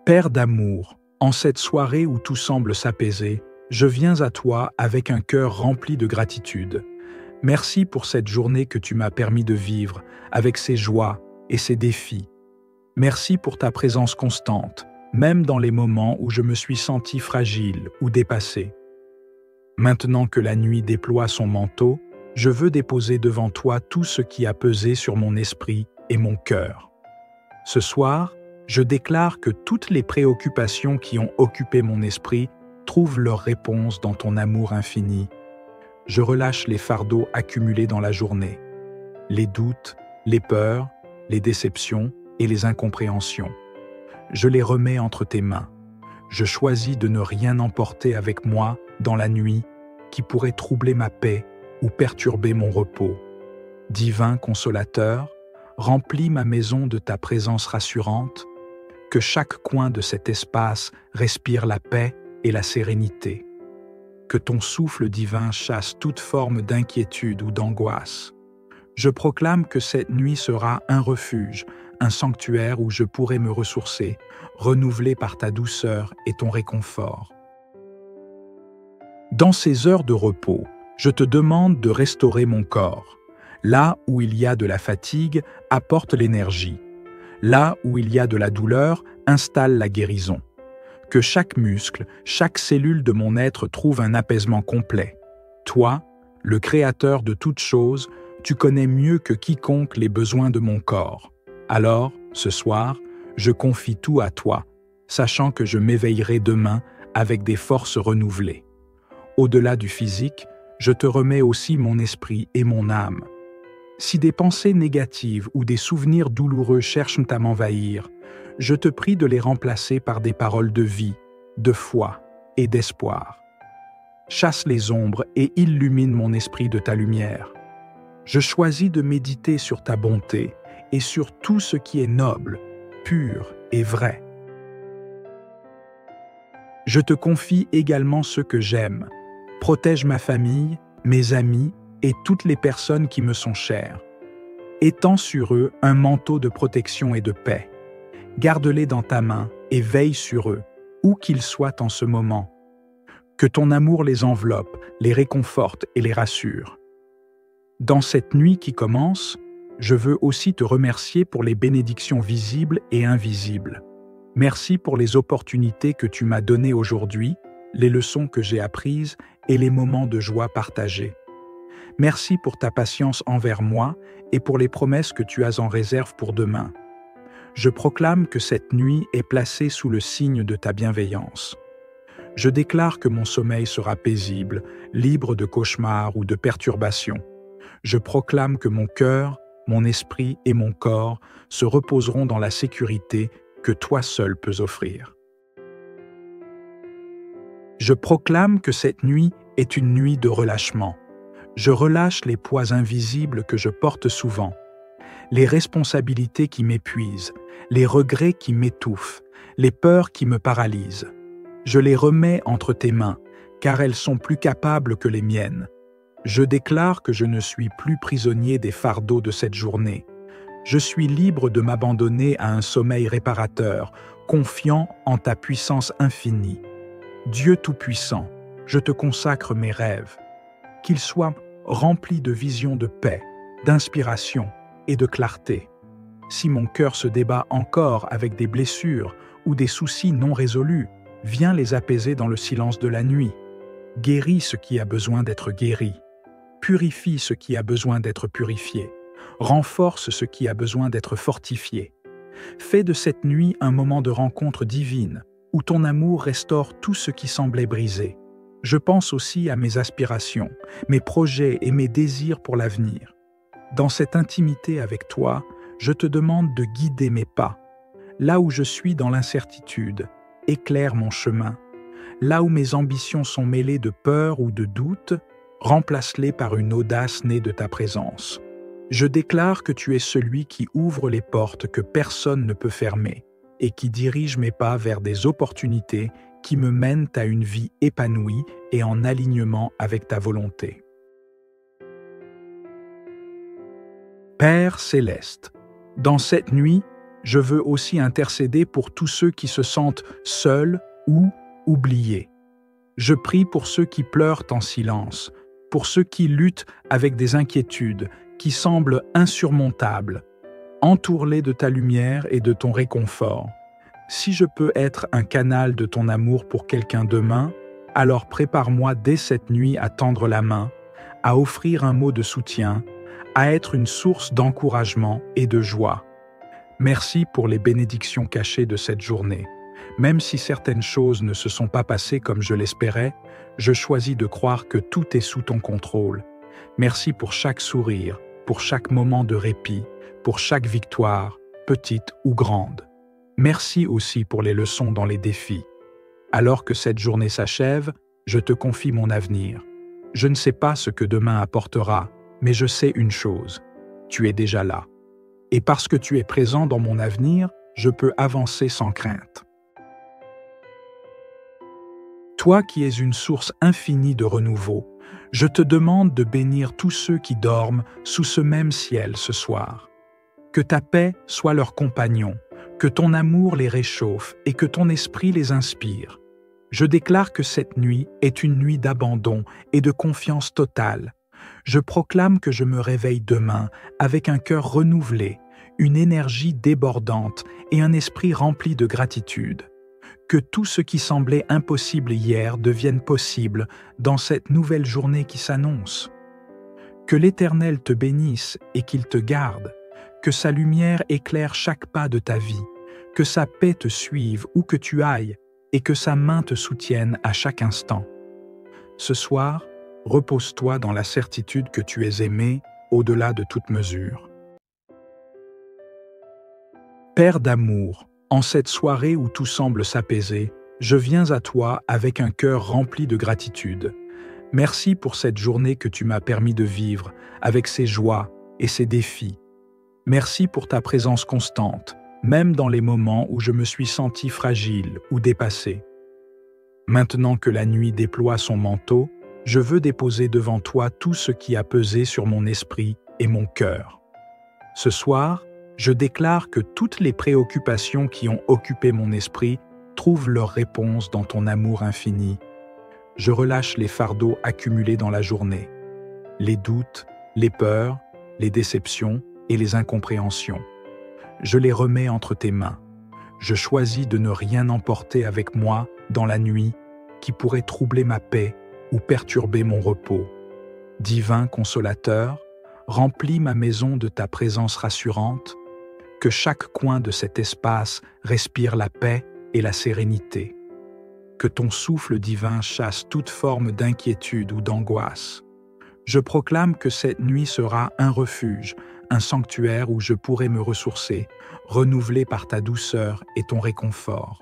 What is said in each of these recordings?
Père d'amour, en cette soirée où tout semble s'apaiser, je viens à toi avec un cœur rempli de gratitude. Merci pour cette journée que tu m'as permis de vivre, avec ses joies et ses défis. Merci pour ta présence constante, même dans les moments où je me suis senti fragile ou dépassé. Maintenant que la nuit déploie son manteau, je veux déposer devant toi tout ce qui a pesé sur mon esprit et mon cœur. Ce soir, je déclare que toutes les préoccupations qui ont occupé mon esprit trouvent leur réponse dans ton amour infini. Je relâche les fardeaux accumulés dans la journée, les doutes, les peurs, les déceptions et les incompréhensions. Je les remets entre tes mains. Je choisis de ne rien emporter avec moi dans la nuit qui pourrait troubler ma paix ou perturber mon repos. Divin consolateur, remplis ma maison de ta présence rassurante, que chaque coin de cet espace respire la paix et la sérénité. Que ton souffle divin chasse toute forme d'inquiétude ou d'angoisse. Je proclame que cette nuit sera un refuge, un sanctuaire où je pourrai me ressourcer, renouvelé par ta douceur et ton réconfort. Dans ces heures de repos, je te demande de restaurer mon corps. Là où il y a de la fatigue, apporte l'énergie. Là où il y a de la douleur, installe la guérison. Que chaque muscle, chaque cellule de mon être trouve un apaisement complet. Toi, le Créateur de toutes choses, tu connais mieux que quiconque les besoins de mon corps. Alors, ce soir, je confie tout à toi, sachant que je m'éveillerai demain avec des forces renouvelées. Au-delà du physique, je te remets aussi mon esprit et mon âme. Si des pensées négatives ou des souvenirs douloureux cherchent à m'envahir, je te prie de les remplacer par des paroles de vie, de foi et d'espoir. Chasse les ombres et illumine mon esprit de ta lumière. Je choisis de méditer sur ta bonté et sur tout ce qui est noble, pur et vrai. Je te confie également ceux que j'aime. Protège ma famille, mes amis et toutes les personnes qui me sont chères. Étends sur eux un manteau de protection et de paix. Garde-les dans ta main et veille sur eux, où qu'ils soient en ce moment. Que ton amour les enveloppe, les réconforte et les rassure. Dans cette nuit qui commence, je veux aussi te remercier pour les bénédictions visibles et invisibles. Merci pour les opportunités que tu m'as données aujourd'hui, les leçons que j'ai apprises et les moments de joie partagés. Merci pour ta patience envers moi et pour les promesses que tu as en réserve pour demain. Je proclame que cette nuit est placée sous le signe de ta bienveillance. Je déclare que mon sommeil sera paisible, libre de cauchemars ou de perturbations. Je proclame que mon cœur, mon esprit et mon corps se reposeront dans la sécurité que toi seul peux offrir. Je proclame que cette nuit est une nuit de relâchement. Je relâche les poids invisibles que je porte souvent, les responsabilités qui m'épuisent, les regrets qui m'étouffent, les peurs qui me paralysent. Je les remets entre tes mains, car elles sont plus capables que les miennes. Je déclare que je ne suis plus prisonnier des fardeaux de cette journée. Je suis libre de m'abandonner à un sommeil réparateur, confiant en ta puissance infinie. Dieu Tout-Puissant, je te consacre mes rêves. Qu'ils soient remplis de visions de paix, d'inspiration et de clarté. Si mon cœur se débat encore avec des blessures ou des soucis non résolus, viens les apaiser dans le silence de la nuit. Guéris ce qui a besoin d'être guéri. Purifie ce qui a besoin d'être purifié. Renforce ce qui a besoin d'être fortifié. Fais de cette nuit un moment de rencontre divine, où ton amour restaure tout ce qui semblait brisé. Je pense aussi à mes aspirations, mes projets et mes désirs pour l'avenir. Dans cette intimité avec toi, je te demande de guider mes pas. Là où je suis dans l'incertitude, éclaire mon chemin. Là où mes ambitions sont mêlées de peur ou de doute, remplace-les par une audace née de ta présence. Je déclare que tu es celui qui ouvre les portes que personne ne peut fermer et qui dirige mes pas vers des opportunités qui me mènent à une vie épanouie et en alignement avec ta volonté. Père céleste, dans cette nuit, Je veux aussi intercéder pour tous ceux qui se sentent seuls ou oubliés. Je prie pour ceux qui pleurent en silence, pour ceux qui luttent avec des inquiétudes qui semblent insurmontables. Entoure-les de ta lumière et de ton réconfort. Si je peux être un canal de ton amour pour quelqu'un demain, alors prépare-moi dès cette nuit à tendre la main, à offrir un mot de soutien, à être une source d'encouragement et de joie. Merci pour les bénédictions cachées de cette journée. Même si certaines choses ne se sont pas passées comme je l'espérais, je choisis de croire que tout est sous ton contrôle. Merci pour chaque sourire, pour chaque moment de répit, pour chaque victoire, petite ou grande. Merci aussi pour les leçons dans les défis. Alors que cette journée s'achève, je te confie mon avenir. Je ne sais pas ce que demain apportera, mais je sais une chose, tu es déjà là. Et parce que tu es présent dans mon avenir, je peux avancer sans crainte. Toi qui es une source infinie de renouveau, je te demande de bénir tous ceux qui dorment sous ce même ciel ce soir. Que ta paix soit leur compagnon, que ton amour les réchauffe et que ton esprit les inspire. Je déclare que cette nuit est une nuit d'abandon et de confiance totale. Je proclame que je me réveille demain avec un cœur renouvelé, une énergie débordante et un esprit rempli de gratitude. Que tout ce qui semblait impossible hier devienne possible dans cette nouvelle journée qui s'annonce. Que l'Éternel te bénisse et qu'il te garde. Que sa lumière éclaire chaque pas de ta vie, que sa paix te suive où que tu ailles et que sa main te soutienne à chaque instant. Ce soir, repose-toi dans la certitude que tu es aimé au-delà de toute mesure. Père d'amour, en cette soirée où tout semble s'apaiser, je viens à toi avec un cœur rempli de gratitude. Merci pour cette journée que tu m'as permis de vivre, avec ses joies et ses défis. Merci pour ta présence constante, même dans les moments où je me suis senti fragile ou dépassé. Maintenant que la nuit déploie son manteau, je veux déposer devant toi tout ce qui a pesé sur mon esprit et mon cœur. Ce soir, je déclare que toutes les préoccupations qui ont occupé mon esprit trouvent leur réponse dans ton amour infini. Je relâche les fardeaux accumulés dans la journée, les doutes, les peurs, les déceptions et les incompréhensions. Je les remets entre tes mains. Je choisis de ne rien emporter avec moi dans la nuit qui pourrait troubler ma paix ou perturber mon repos. Divin consolateur, remplis ma maison de ta présence rassurante, que chaque coin de cet espace respire la paix et la sérénité. Que ton souffle divin chasse toute forme d'inquiétude ou d'angoisse. Je proclame que cette nuit sera un refuge, un sanctuaire où je pourrai me ressourcer, renouvelé par ta douceur et ton réconfort.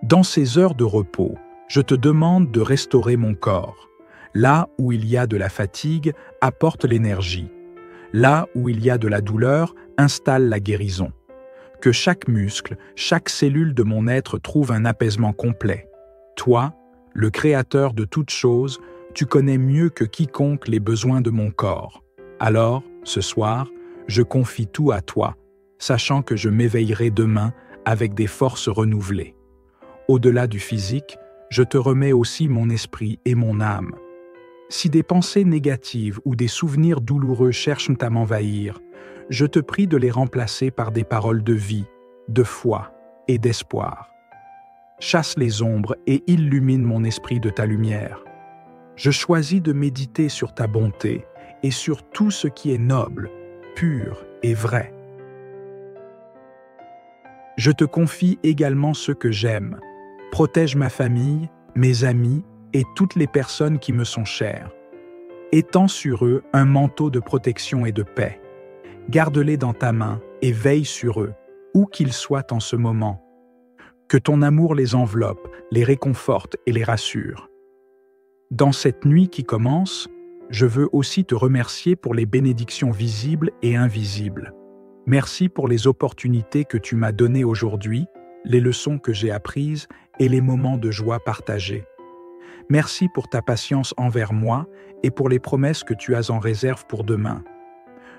Dans ces heures de repos, je te demande de restaurer mon corps. Là où il y a de la fatigue, apporte l'énergie. Là où il y a de la douleur, installe la guérison. Que chaque muscle, chaque cellule de mon être trouve un apaisement complet. Toi, le Créateur de toutes choses, tu connais mieux que quiconque les besoins de mon corps. Alors, ce soir, je confie tout à toi, sachant que je m'éveillerai demain avec des forces renouvelées. Au-delà du physique, je te remets aussi mon esprit et mon âme. Si des pensées négatives ou des souvenirs douloureux cherchent à m'envahir, je te prie de les remplacer par des paroles de vie, de foi et d'espoir. Chasse les ombres et illumine mon esprit de ta lumière. Je choisis de méditer sur ta bonté et sur tout ce qui est noble, pur et vrai. Je te confie également ceux que j'aime. Protège ma famille, mes amis et toutes les personnes qui me sont chères. Étends sur eux un manteau de protection et de paix. Garde-les dans ta main et veille sur eux, où qu'ils soient en ce moment. Que ton amour les enveloppe, les réconforte et les rassure. Dans cette nuit qui commence, je veux aussi te remercier pour les bénédictions visibles et invisibles. Merci pour les opportunités que tu m'as données aujourd'hui, les leçons que j'ai apprises et les moments de joie partagés. Merci pour ta patience envers moi et pour les promesses que tu as en réserve pour demain.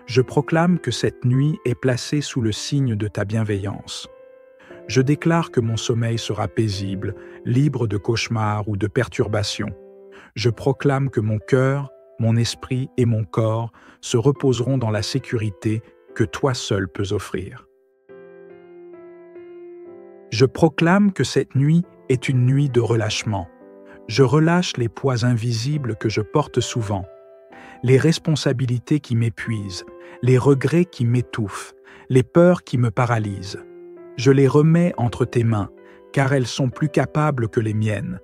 Je proclame que cette nuit est placée sous le signe de ta bienveillance. Je déclare que mon sommeil sera paisible, libre de cauchemars ou de perturbations. Je proclame que mon cœur, mon esprit et mon corps se reposeront dans la sécurité que toi seul peux offrir. Je proclame que cette nuit est une nuit de relâchement. Je relâche les poids invisibles que je porte souvent, les responsabilités qui m'épuisent, les regrets qui m'étouffent, les peurs qui me paralysent. Je les remets entre tes mains, car elles sont plus capables que les miennes.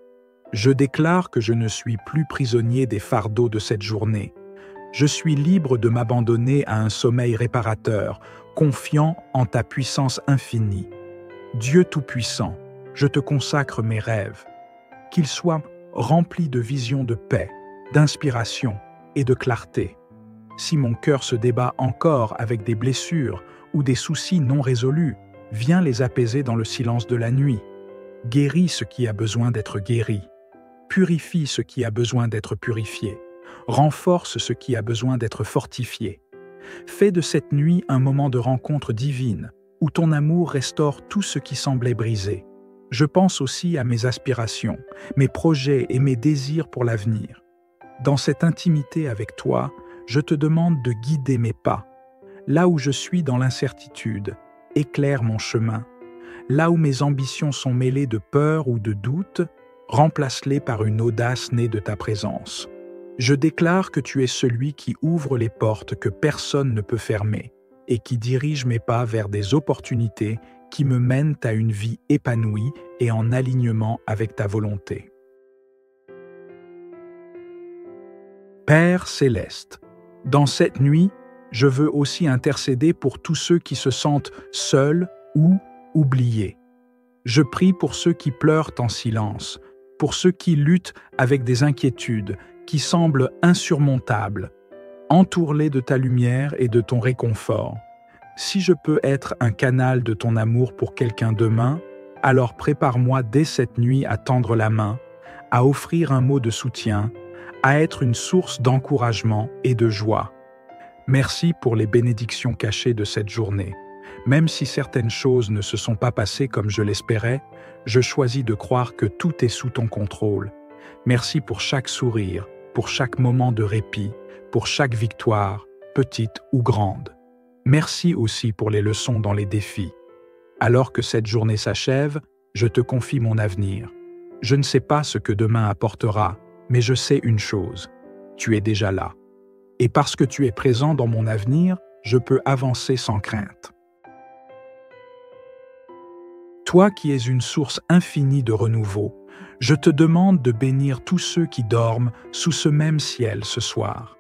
Je déclare que je ne suis plus prisonnier des fardeaux de cette journée. Je suis libre de m'abandonner à un sommeil réparateur, confiant en ta puissance infinie. Dieu Tout-Puissant, je te consacre mes rêves, qu'ils soient remplis de visions de paix, d'inspiration et de clarté. Si mon cœur se débat encore avec des blessures ou des soucis non résolus, viens les apaiser dans le silence de la nuit. Guéris ce qui a besoin d'être guéri. Purifie ce qui a besoin d'être purifié. Renforce ce qui a besoin d'être fortifié. Fais de cette nuit un moment de rencontre divine, où ton amour restaure tout ce qui semblait brisé. Je pense aussi à mes aspirations, mes projets et mes désirs pour l'avenir. Dans cette intimité avec toi, je te demande de guider mes pas. Là où je suis dans l'incertitude, éclaire mon chemin. Là où mes ambitions sont mêlées de peur ou de doute, remplace-les par une audace née de ta présence. Je déclare que tu es celui qui ouvre les portes que personne ne peut fermer et qui dirige mes pas vers des opportunités qui me mènent à une vie épanouie et en alignement avec ta volonté. Père céleste, dans cette nuit, je veux aussi intercéder pour tous ceux qui se sentent seuls ou oubliés. Je prie pour ceux qui pleurent en silence, pour ceux qui luttent avec des inquiétudes qui semblent insurmontables. Entoure-les de ta lumière et de ton réconfort. Si je peux être un canal de ton amour pour quelqu'un demain, alors prépare-moi dès cette nuit à tendre la main, à offrir un mot de soutien, à être une source d'encouragement et de joie. Merci pour les bénédictions cachées de cette journée. Même si certaines choses ne se sont pas passées comme je l'espérais, je choisis de croire que tout est sous ton contrôle. Merci pour chaque sourire, pour chaque moment de répit, pour chaque victoire, petite ou grande. Merci aussi pour les leçons dans les défis. Alors que cette journée s'achève, je te confie mon avenir. Je ne sais pas ce que demain apportera, mais je sais une chose, tu es déjà là. Et parce que tu es présent dans mon avenir, je peux avancer sans crainte. Toi qui es une source infinie de renouveau, je te demande de bénir tous ceux qui dorment sous ce même ciel ce soir.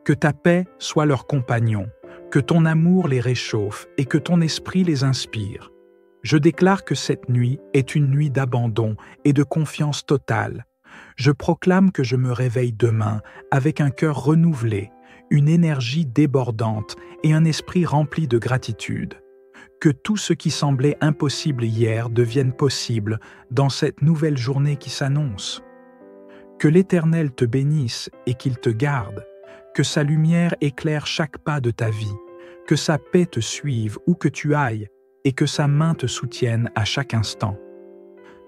Que ta paix soit leur compagnon, que ton amour les réchauffe et que ton esprit les inspire. Je déclare que cette nuit est une nuit d'abandon et de confiance totale. Je proclame que je me réveille demain avec un cœur renouvelé, une énergie débordante et un esprit rempli de gratitude. Que tout ce qui semblait impossible hier devienne possible dans cette nouvelle journée qui s'annonce. Que l'Éternel te bénisse et qu'il te garde, que sa lumière éclaire chaque pas de ta vie, que sa paix te suive où que tu ailles et que sa main te soutienne à chaque instant.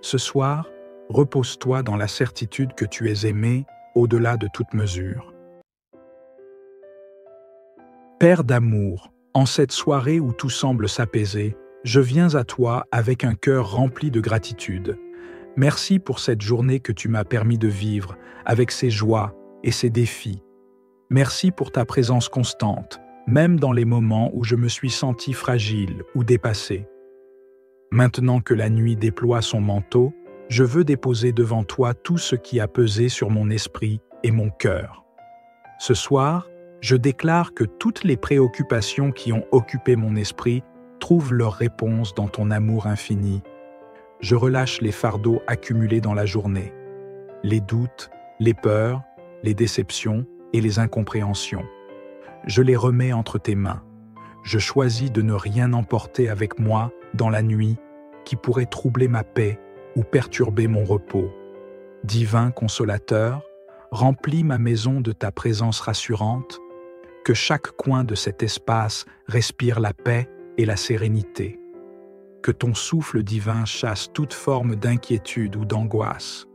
Ce soir, repose-toi dans la certitude que tu es aimé au-delà de toute mesure. Père d'amour, en cette soirée où tout semble s'apaiser, je viens à toi avec un cœur rempli de gratitude. Merci pour cette journée que tu m'as permis de vivre, avec ses joies et ses défis. Merci pour ta présence constante, même dans les moments où je me suis senti fragile ou dépassé. Maintenant que la nuit déploie son manteau, je veux déposer devant toi tout ce qui a pesé sur mon esprit et mon cœur. Ce soir, je déclare que toutes les préoccupations qui ont occupé mon esprit trouvent leur réponse dans ton amour infini. Je relâche les fardeaux accumulés dans la journée, les doutes, les peurs, les déceptions et les incompréhensions. Je les remets entre tes mains. Je choisis de ne rien emporter avec moi dans la nuit qui pourrait troubler ma paix ou perturber mon repos. Divin consolateur, remplis ma maison de ta présence rassurante. Que chaque coin de cet espace respire la paix et la sérénité. Que ton souffle divin chasse toute forme d'inquiétude ou d'angoisse.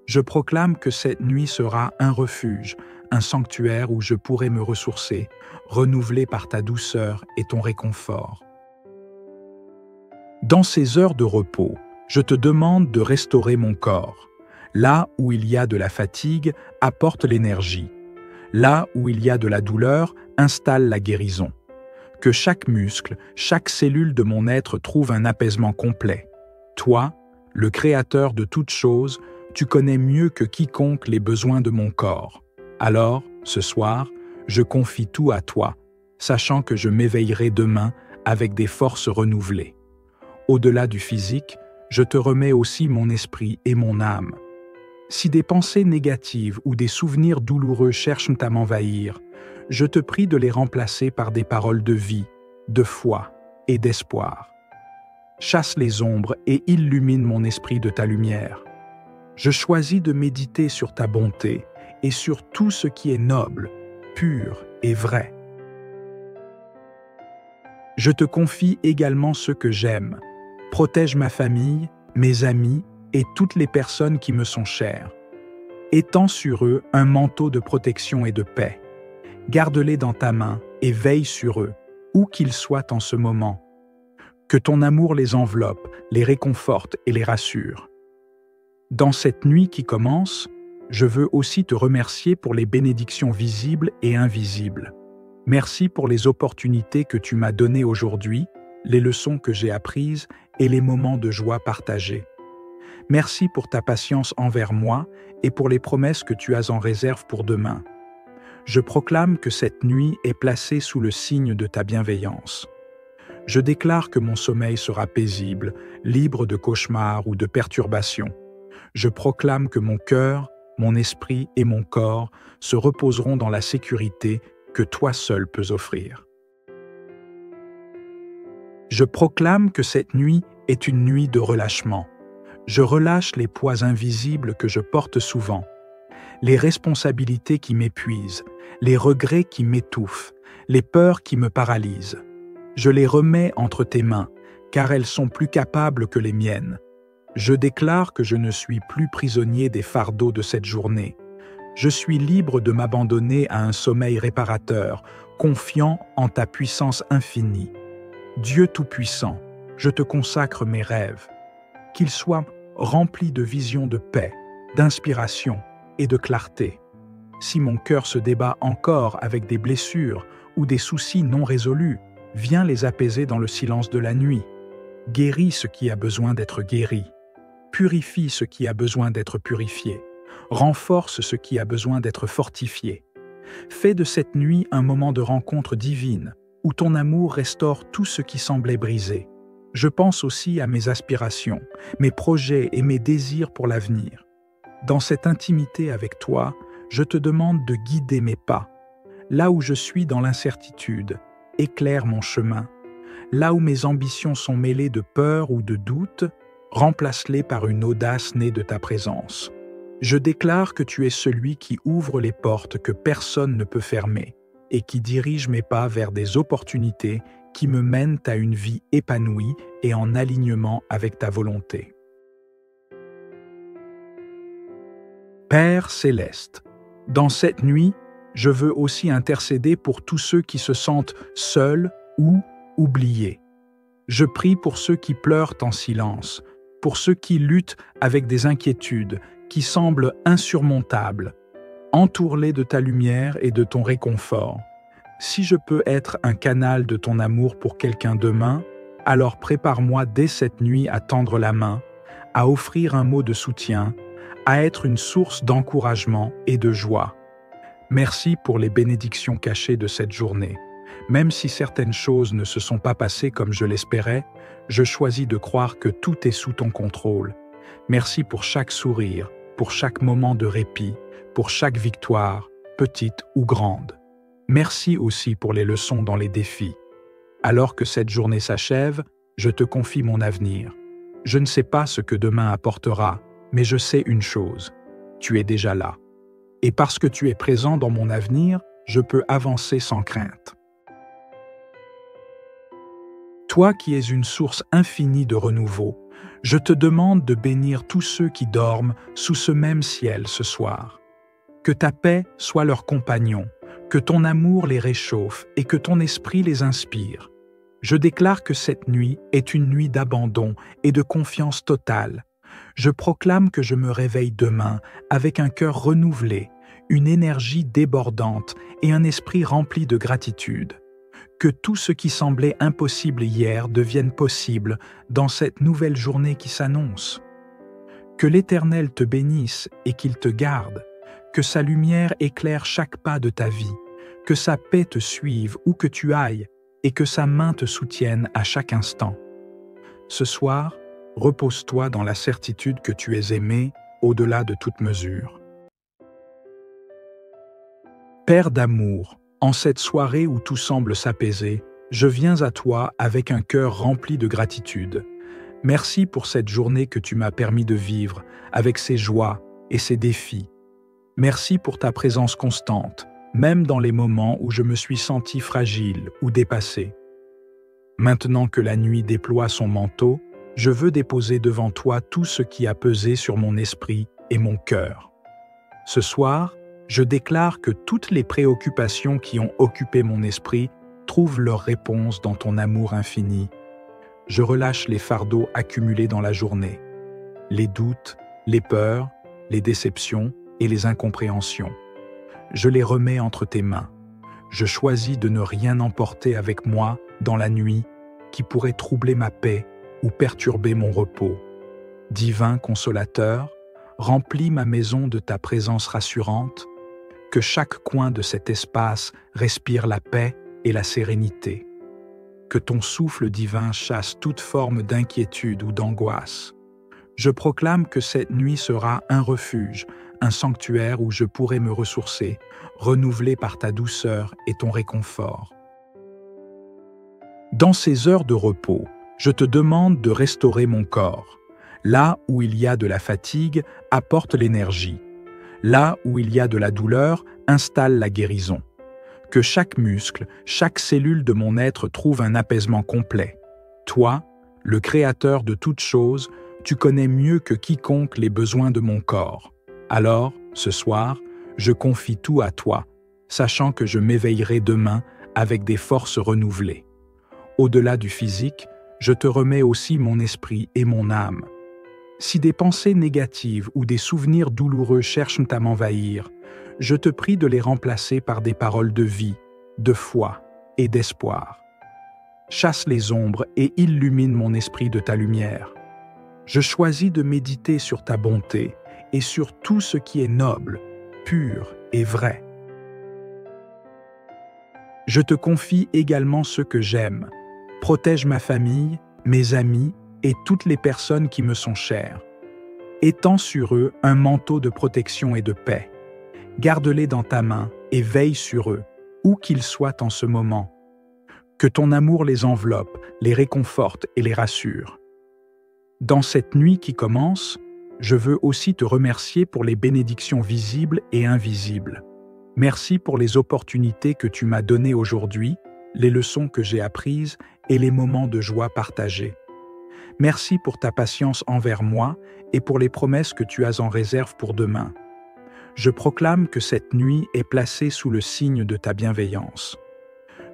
Je proclame que cette nuit sera un refuge, un sanctuaire où je pourrai me ressourcer, renouvelé par ta douceur et ton réconfort. Dans ces heures de repos, je te demande de restaurer mon corps. Là où il y a de la fatigue, apporte l'énergie. Là où il y a de la douleur, installe la guérison. Que chaque muscle, chaque cellule de mon être trouve un apaisement complet. Toi, le Créateur de toutes choses, tu connais mieux que quiconque les besoins de mon corps. Alors, ce soir, je confie tout à toi, sachant que je m'éveillerai demain avec des forces renouvelées. Au-delà du physique, je te remets aussi mon esprit et mon âme. Si des pensées négatives ou des souvenirs douloureux cherchent à m'envahir, je te prie de les remplacer par des paroles de vie, de foi et d'espoir. Chasse les ombres et illumine mon esprit de ta lumière. Je choisis de méditer sur ta bonté et sur tout ce qui est noble, pur et vrai. Je te confie également ce que j'aime. Protège ma famille, mes amis et toutes les personnes qui me sont chères. Étends sur eux un manteau de protection et de paix. Garde-les dans ta main et veille sur eux, où qu'ils soient en ce moment. Que ton amour les enveloppe, les réconforte et les rassure. Dans cette nuit qui commence, je veux aussi te remercier pour les bénédictions visibles et invisibles. Merci pour les opportunités que tu m'as données aujourd'hui, les leçons que j'ai apprises et les moments de joie partagés. Merci pour ta patience envers moi et pour les promesses que tu as en réserve pour demain. Je proclame que cette nuit est placée sous le signe de ta bienveillance. Je déclare que mon sommeil sera paisible, libre de cauchemars ou de perturbations. Je proclame que mon cœur, mon esprit et mon corps se reposeront dans la sécurité que toi seul peux offrir. Je proclame que cette nuit est une nuit de relâchement. Je relâche les poids invisibles que je porte souvent, les responsabilités qui m'épuisent, les regrets qui m'étouffent, les peurs qui me paralysent. Je les remets entre tes mains, car elles sont plus capables que les miennes. Je déclare que je ne suis plus prisonnier des fardeaux de cette journée. Je suis libre de m'abandonner à un sommeil réparateur, confiant en ta puissance infinie. Dieu Tout-Puissant, je te consacre mes rêves. Qu'ils soient remplis de visions de paix, d'inspiration et de clarté. Si mon cœur se débat encore avec des blessures ou des soucis non résolus, viens les apaiser dans le silence de la nuit. Guéris ce qui a besoin d'être guéri. Purifie ce qui a besoin d'être purifié. Renforce ce qui a besoin d'être fortifié. Fais de cette nuit un moment de rencontre divine, où ton amour restaure tout ce qui semblait brisé. Je pense aussi à mes aspirations, mes projets et mes désirs pour l'avenir. Dans cette intimité avec toi, je te demande de guider mes pas. Là où je suis dans l'incertitude, éclaire mon chemin. Là où mes ambitions sont mêlées de peur ou de doute, remplace-les par une audace née de ta présence. Je déclare que tu es celui qui ouvre les portes que personne ne peut fermer et qui dirige mes pas vers des opportunités qui me mènent à une vie épanouie et en alignement avec ta volonté. Père céleste, dans cette nuit, je veux aussi intercéder pour tous ceux qui se sentent seuls ou oubliés. Je prie pour ceux qui pleurent en silence, pour ceux qui luttent avec des inquiétudes qui semblent insurmontables. Entoure-les de ta lumière et de ton réconfort. Si je peux être un canal de ton amour pour quelqu'un demain, alors prépare-moi dès cette nuit à tendre la main, à offrir un mot de soutien, à être une source d'encouragement et de joie. Merci pour les bénédictions cachées de cette journée. Même si certaines choses ne se sont pas passées comme je l'espérais, je choisis de croire que tout est sous ton contrôle. Merci pour chaque sourire, pour chaque moment de répit, pour chaque victoire, petite ou grande. Merci aussi pour les leçons dans les défis. Alors que cette journée s'achève, je te confie mon avenir. Je ne sais pas ce que demain apportera, mais je sais une chose, tu es déjà là. Et parce que tu es présent dans mon avenir, je peux avancer sans crainte. Toi qui es une source infinie de renouveau, je te demande de bénir tous ceux qui dorment sous ce même ciel ce soir. Que ta paix soit leur compagnon, que ton amour les réchauffe et que ton esprit les inspire. Je déclare que cette nuit est une nuit d'abandon et de confiance totale. Je proclame que je me réveille demain avec un cœur renouvelé, une énergie débordante et un esprit rempli de gratitude. Que tout ce qui semblait impossible hier devienne possible dans cette nouvelle journée qui s'annonce. Que l'Éternel te bénisse et qu'il te garde, que sa lumière éclaire chaque pas de ta vie, que sa paix te suive où que tu ailles et que sa main te soutienne à chaque instant. Ce soir, repose-toi dans la certitude que tu es aimé au-delà de toute mesure. Père d'amour, en cette soirée où tout semble s'apaiser, je viens à toi avec un cœur rempli de gratitude. Merci pour cette journée que tu m'as permis de vivre, avec ses joies et ses défis. Merci pour ta présence constante, même dans les moments où je me suis senti fragile ou dépassé. Maintenant que la nuit déploie son manteau, je veux déposer devant toi tout ce qui a pesé sur mon esprit et mon cœur. Ce soir, je déclare que toutes les préoccupations qui ont occupé mon esprit trouvent leur réponse dans ton amour infini. Je relâche les fardeaux accumulés dans la journée, les doutes, les peurs, les déceptions et les incompréhensions. Je les remets entre tes mains. Je choisis de ne rien emporter avec moi dans la nuit qui pourrait troubler ma paix ou perturber mon repos. Divin consolateur, remplis ma maison de ta présence rassurante, que chaque coin de cet espace respire la paix et la sérénité. Que ton souffle divin chasse toute forme d'inquiétude ou d'angoisse. Je proclame que cette nuit sera un refuge, un sanctuaire où je pourrai me ressourcer, renouvelé par ta douceur et ton réconfort. Dans ces heures de repos, je te demande de restaurer mon corps. Là où il y a de la fatigue, apporte l'énergie. Là où il y a de la douleur, installe la guérison. Que chaque muscle, chaque cellule de mon être trouve un apaisement complet. Toi, le Créateur de toutes choses, tu connais mieux que quiconque les besoins de mon corps. Alors, ce soir, je confie tout à toi, sachant que je m'éveillerai demain avec des forces renouvelées. Au-delà du physique, je te remets aussi mon esprit et mon âme. Si des pensées négatives ou des souvenirs douloureux cherchent à m'envahir, je te prie de les remplacer par des paroles de vie, de foi et d'espoir. Chasse les ombres et illumine mon esprit de ta lumière. Je choisis de méditer sur ta bonté et sur tout ce qui est noble, pur et vrai. Je te confie également ceux que j'aime. Protège ma famille, mes amis et toutes les personnes qui me sont chères. Étends sur eux un manteau de protection et de paix. Garde-les dans ta main et veille sur eux, où qu'ils soient en ce moment. Que ton amour les enveloppe, les réconforte et les rassure. Dans cette nuit qui commence, je veux aussi te remercier pour les bénédictions visibles et invisibles. Merci pour les opportunités que tu m'as données aujourd'hui, les leçons que j'ai apprises et les moments de joie partagés. Merci pour ta patience envers moi et pour les promesses que tu as en réserve pour demain. Je proclame que cette nuit est placée sous le signe de ta bienveillance.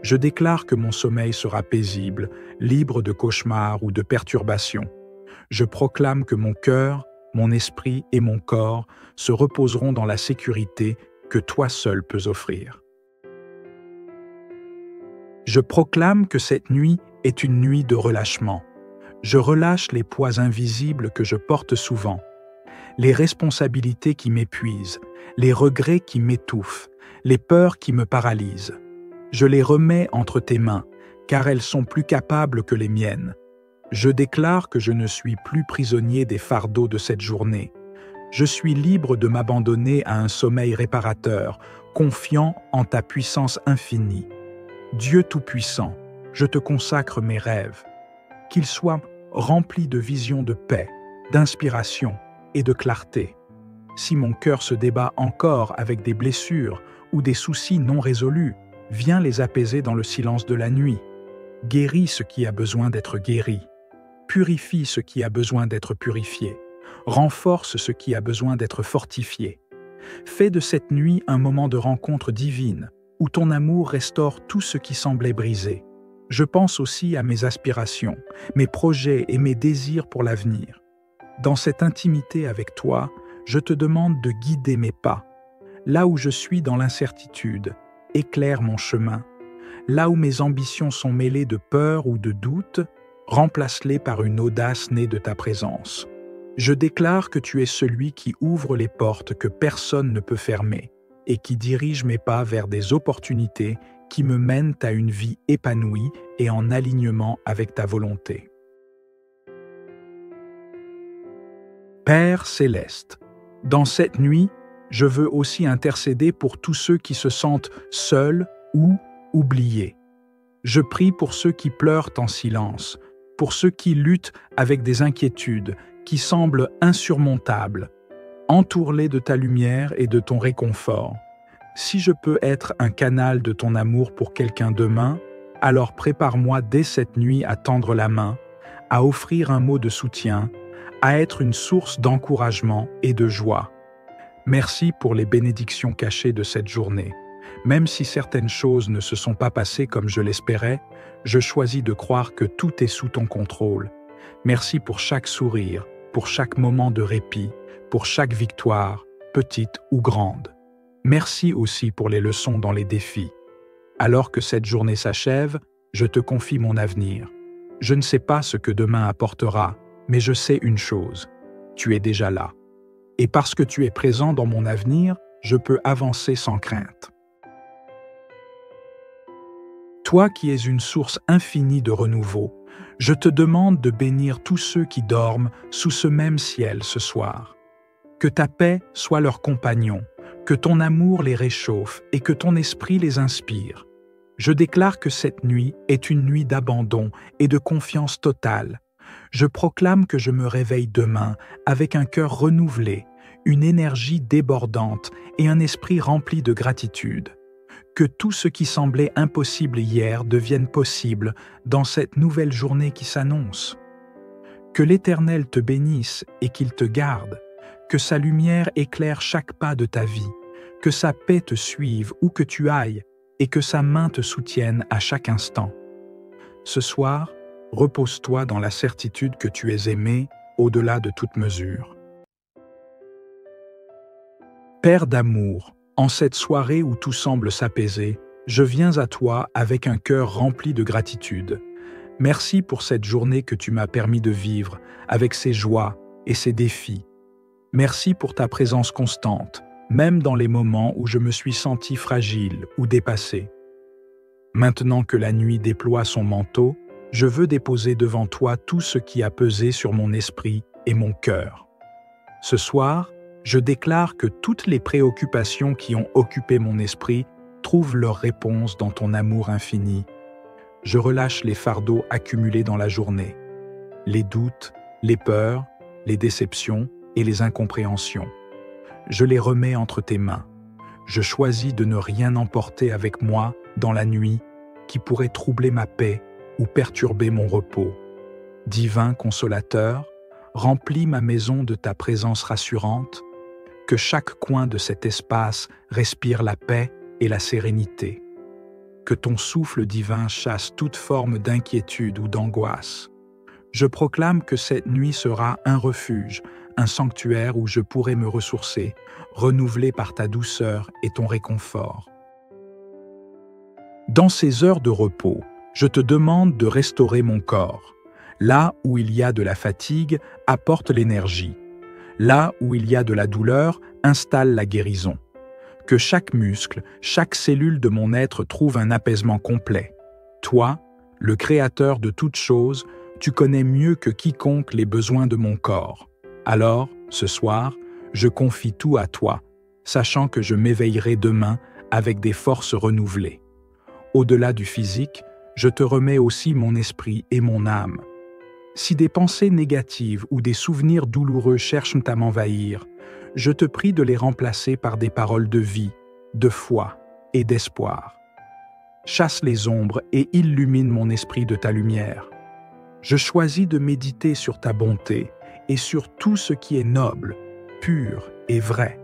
Je déclare que mon sommeil sera paisible, libre de cauchemars ou de perturbations. Je proclame que mon cœur, mon esprit et mon corps se reposeront dans la sécurité que toi seul peux offrir. Je proclame que cette nuit est une nuit de relâchement. Je relâche les poids invisibles que je porte souvent, les responsabilités qui m'épuisent, les regrets qui m'étouffent, les peurs qui me paralysent. Je les remets entre tes mains, car elles sont plus capables que les miennes. Je déclare que je ne suis plus prisonnier des fardeaux de cette journée. Je suis libre de m'abandonner à un sommeil réparateur, confiant en ta puissance infinie. Dieu Tout-Puissant, je te consacre mes rêves, qu'ils soient remplis de visions de paix, d'inspiration et de clarté. Si mon cœur se débat encore avec des blessures ou des soucis non résolus, viens les apaiser dans le silence de la nuit. Guéris ce qui a besoin d'être guéri. Purifie ce qui a besoin d'être purifié. Renforce ce qui a besoin d'être fortifié. Fais de cette nuit un moment de rencontre divine, où ton amour restaure tout ce qui semblait brisé. Je pense aussi à mes aspirations, mes projets et mes désirs pour l'avenir. Dans cette intimité avec toi, je te demande de guider mes pas. Là où je suis dans l'incertitude, éclaire mon chemin. Là où mes ambitions sont mêlées de peur ou de doute, remplace-les par une audace née de ta présence. Je déclare que tu es celui qui ouvre les portes que personne ne peut fermer et qui dirige mes pas vers des opportunités qui me mènent à une vie épanouie et en alignement avec ta volonté. Père céleste, dans cette nuit, je veux aussi intercéder pour tous ceux qui se sentent seuls ou oubliés. Je prie pour ceux qui pleurent en silence, pour ceux qui luttent avec des inquiétudes qui semblent insurmontables. Entoure-les de ta lumière et de ton réconfort. Si je peux être un canal de ton amour pour quelqu'un demain, alors prépare-moi dès cette nuit à tendre la main, à offrir un mot de soutien, à être une source d'encouragement et de joie. Merci pour les bénédictions cachées de cette journée. Même si certaines choses ne se sont pas passées comme je l'espérais, je choisis de croire que tout est sous ton contrôle. Merci pour chaque sourire, pour chaque moment de répit, pour chaque victoire, petite ou grande. Merci aussi pour les leçons dans les défis. Alors que cette journée s'achève, je te confie mon avenir. Je ne sais pas ce que demain apportera, mais je sais une chose, tu es déjà là. Et parce que tu es présent dans mon avenir, je peux avancer sans crainte. Toi qui es une source infinie de renouveau, je te demande de bénir tous ceux qui dorment sous ce même ciel ce soir. Que ta paix soit leur compagnon, que ton amour les réchauffe et que ton esprit les inspire. Je déclare que cette nuit est une nuit d'abandon et de confiance totale. Je proclame que je me réveille demain avec un cœur renouvelé, une énergie débordante et un esprit rempli de gratitude. Que tout ce qui semblait impossible hier devienne possible dans cette nouvelle journée qui s'annonce. Que l'Éternel te bénisse et qu'il te garde, que sa lumière éclaire chaque pas de ta vie, que sa paix te suive où que tu ailles et que sa main te soutienne à chaque instant. Ce soir, repose-toi dans la certitude que tu es aimé au-delà de toute mesure. Père d'amour, en cette soirée où tout semble s'apaiser, je viens à toi avec un cœur rempli de gratitude. Merci pour cette journée que tu m'as permis de vivre, avec ses joies et ses défis. Merci pour ta présence constante, même dans les moments où je me suis senti fragile ou dépassé. Maintenant que la nuit déploie son manteau, je veux déposer devant toi tout ce qui a pesé sur mon esprit et mon cœur. Ce soir, je déclare que toutes les préoccupations qui ont occupé mon esprit trouvent leur réponse dans ton amour infini. Je relâche les fardeaux accumulés dans la journée, les doutes, les peurs, les déceptions et les incompréhensions. Je les remets entre tes mains. Je choisis de ne rien emporter avec moi dans la nuit qui pourrait troubler ma paix ou perturber mon repos. Divin consolateur, remplis ma maison de ta présence rassurante, que chaque coin de cet espace respire la paix et la sérénité. Que ton souffle divin chasse toute forme d'inquiétude ou d'angoisse. Je proclame que cette nuit sera un refuge, un sanctuaire où je pourrai me ressourcer, renouvelé par ta douceur et ton réconfort. Dans ces heures de repos, je te demande de restaurer mon corps. Là où il y a de la fatigue, apporte l'énergie. Là où il y a de la douleur, installe la guérison. Que chaque muscle, chaque cellule de mon être trouve un apaisement complet. Toi, le Créateur de toutes choses, tu connais mieux que quiconque les besoins de mon corps. Alors, ce soir, je confie tout à toi, sachant que je m'éveillerai demain avec des forces renouvelées. Au-delà du physique, je te remets aussi mon esprit et mon âme. Si des pensées négatives ou des souvenirs douloureux cherchent à m'envahir, je te prie de les remplacer par des paroles de vie, de foi et d'espoir. Chasse les ombres et illumine mon esprit de ta lumière. Je choisis de méditer sur ta bonté et sur tout ce qui est noble, pur et vrai.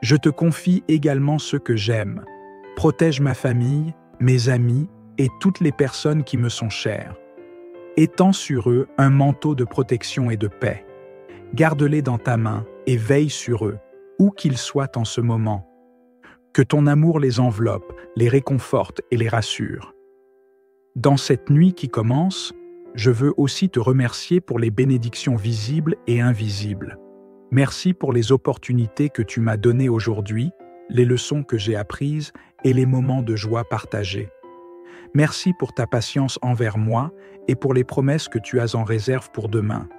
Je te confie également ce que j'aime. Protège ma famille, mes amis et toutes les personnes qui me sont chères. Étends sur eux un manteau de protection et de paix. Garde-les dans ta main et veille sur eux, où qu'ils soient en ce moment. Que ton amour les enveloppe, les réconforte et les rassure. Dans cette nuit qui commence, je veux aussi te remercier pour les bénédictions visibles et invisibles. Merci pour les opportunités que tu m'as données aujourd'hui, les leçons que j'ai apprises et les moments de joie partagés. Merci pour ta patience envers moi et pour les promesses que tu as en réserve pour demain.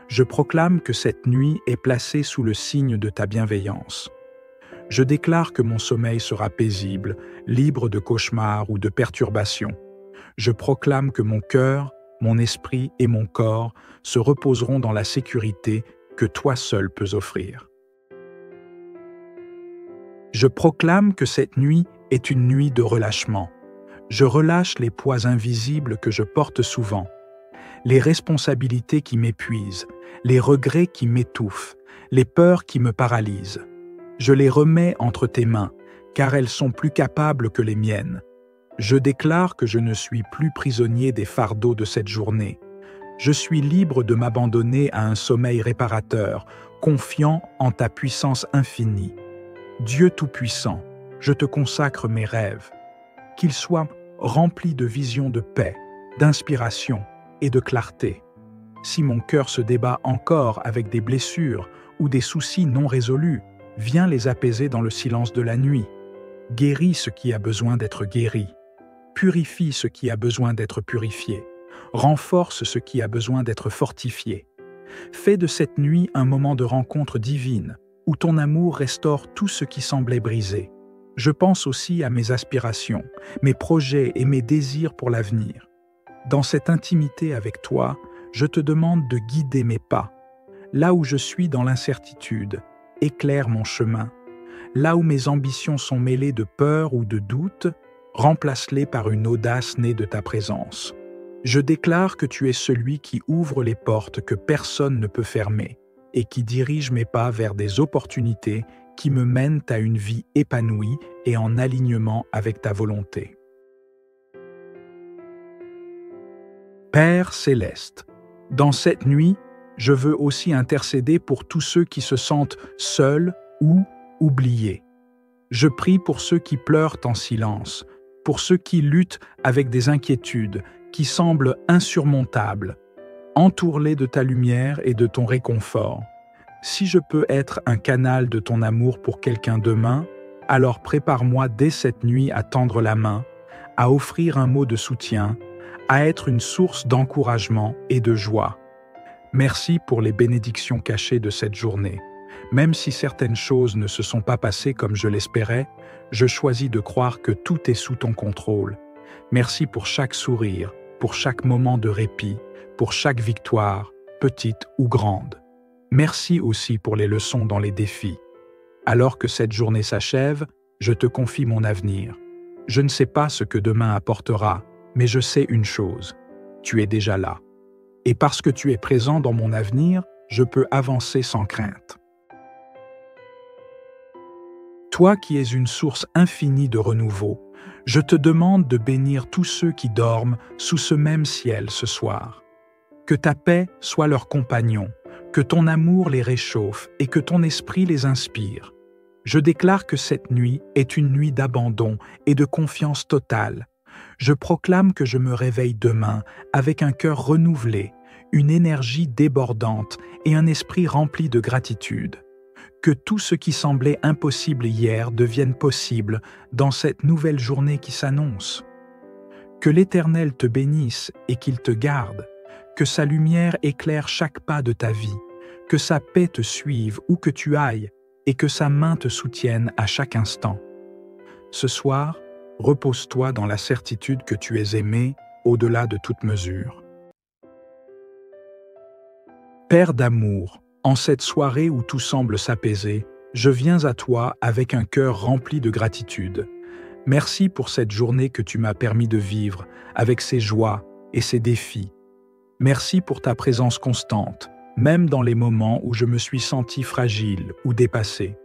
Je proclame que cette nuit est placée sous le signe de ta bienveillance. Je déclare que mon sommeil sera paisible, libre de cauchemars ou de perturbations. Je proclame que mon cœur, mon esprit et mon corps se reposeront dans la sécurité que toi seul peux offrir. Je proclame que cette nuit est une nuit de relâchement. Je relâche les poids invisibles que je porte souvent, les responsabilités qui m'épuisent, les regrets qui m'étouffent, les peurs qui me paralysent. Je les remets entre tes mains, car elles sont plus capables que les miennes. Je déclare que je ne suis plus prisonnier des fardeaux de cette journée. Je suis libre de m'abandonner à un sommeil réparateur, confiant en ta puissance infinie. Dieu Tout-Puissant, je te consacre mes rêves, qu'ils soient remplis de visions de paix, d'inspiration et de clarté. Si mon cœur se débat encore avec des blessures ou des soucis non résolus, viens les apaiser dans le silence de la nuit. Guéris ce qui a besoin d'être guéri. Purifie ce qui a besoin d'être purifié. Renforce ce qui a besoin d'être fortifié. Fais de cette nuit un moment de rencontre divine, où ton amour restaure tout ce qui semblait brisé. Je pense aussi à mes aspirations, mes projets et mes désirs pour l'avenir. Dans cette intimité avec toi, je te demande de guider mes pas. Là où je suis dans l'incertitude, éclaire mon chemin. Là où mes ambitions sont mêlées de peur ou de doute, remplace-les par une audace née de ta présence. Je déclare que tu es celui qui ouvre les portes que personne ne peut fermer et qui dirige mes pas vers des opportunités qui me mènent à une vie épanouie et en alignement avec ta volonté. Père céleste, dans cette nuit, je veux aussi intercéder pour tous ceux qui se sentent seuls ou oubliés. Je prie pour ceux qui pleurent en silence, pour ceux qui luttent avec des inquiétudes qui semblent insurmontables. Entoure-les de ta lumière et de ton réconfort. Si je peux être un canal de ton amour pour quelqu'un demain, alors prépare-moi dès cette nuit à tendre la main, à offrir un mot de soutien, à être une source d'encouragement et de joie. Merci pour les bénédictions cachées de cette journée. Même si certaines choses ne se sont pas passées comme je l'espérais, je choisis de croire que tout est sous ton contrôle. Merci pour chaque sourire, pour chaque moment de répit, pour chaque victoire, petite ou grande. Merci aussi pour les leçons dans les défis. Alors que cette journée s'achève, je te confie mon avenir. Je ne sais pas ce que demain apportera, mais je sais une chose, tu es déjà là. Et parce que tu es présent dans mon avenir, je peux avancer sans crainte. Toi qui es une source infinie de renouveau, je te demande de bénir tous ceux qui dorment sous ce même ciel ce soir. Que ta paix soit leur compagnon, que ton amour les réchauffe et que ton esprit les inspire. Je déclare que cette nuit est une nuit d'abandon et de confiance totale. Je proclame que je me réveille demain avec un cœur renouvelé, une énergie débordante et un esprit rempli de gratitude. Que tout ce qui semblait impossible hier devienne possible dans cette nouvelle journée qui s'annonce. Que l'Éternel te bénisse et qu'il te garde, que sa lumière éclaire chaque pas de ta vie, que sa paix te suive où que tu ailles et que sa main te soutienne à chaque instant. Ce soir, repose-toi dans la certitude que tu es aimé au-delà de toute mesure. Père d'amour, en cette soirée où tout semble s'apaiser, Je viens à toi avec un cœur rempli de gratitude. Merci pour cette journée que tu m'as permis de vivre, avec ses joies et ses défis. Merci pour ta présence constante, même dans les moments où je me suis senti fragile ou dépassé.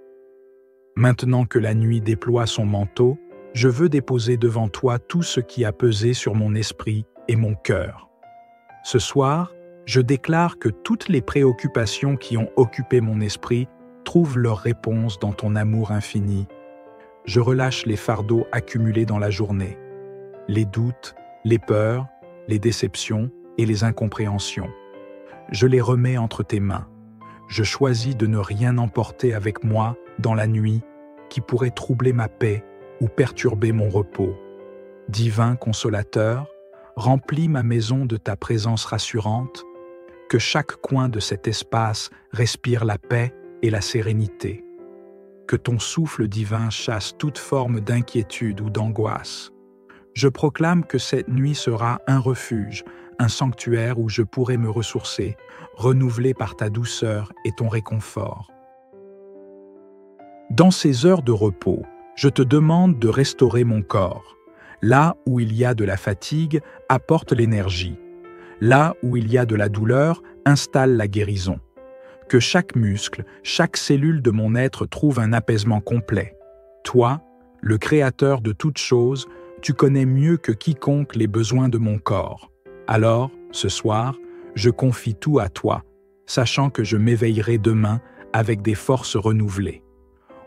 Maintenant que la nuit déploie son manteau, je veux déposer devant toi tout ce qui a pesé sur mon esprit et mon cœur. Ce soir, je déclare que toutes les préoccupations qui ont occupé mon esprit trouvent leur réponse dans ton amour infini. Je relâche les fardeaux accumulés dans la journée, les doutes, les peurs, les déceptions et les incompréhensions. Je les remets entre tes mains. Je choisis de ne rien emporter avec moi dans la nuit qui pourrait troubler ma paix ou perturber mon repos. Divin consolateur, remplis ma maison de ta présence rassurante, que chaque coin de cet espace respire la paix et la sérénité. Que ton souffle divin chasse toute forme d'inquiétude ou d'angoisse. Je proclame que cette nuit sera un refuge, un sanctuaire où je pourrai me ressourcer, renouvelé par ta douceur et ton réconfort. Dans ces heures de repos, je te demande de restaurer mon corps. Là où il y a de la fatigue, apporte l'énergie. Là où il y a de la douleur, installe la guérison. Que chaque muscle, chaque cellule de mon être trouve un apaisement complet. Toi, le Créateur de toutes choses, tu connais mieux que quiconque les besoins de mon corps. Alors, ce soir, je confie tout à toi, sachant que je m'éveillerai demain avec des forces renouvelées.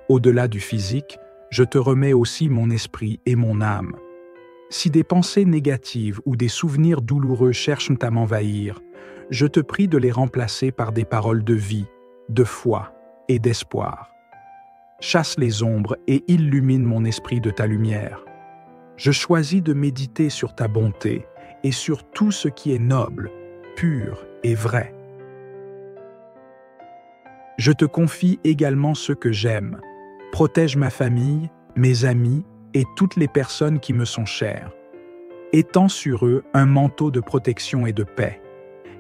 Au-delà du physique, je te remets aussi mon esprit et mon âme. Si des pensées négatives ou des souvenirs douloureux cherchent à m'envahir, je te prie de les remplacer par des paroles de vie, de foi et d'espoir. Chasse les ombres et illumine mon esprit de ta lumière. Je choisis de méditer sur ta bonté et sur tout ce qui est noble, pur et vrai. Je te confie également ce que j'aime. Protège ma famille, mes amis et toutes les personnes qui me sont chères. Étends sur eux un manteau de protection et de paix.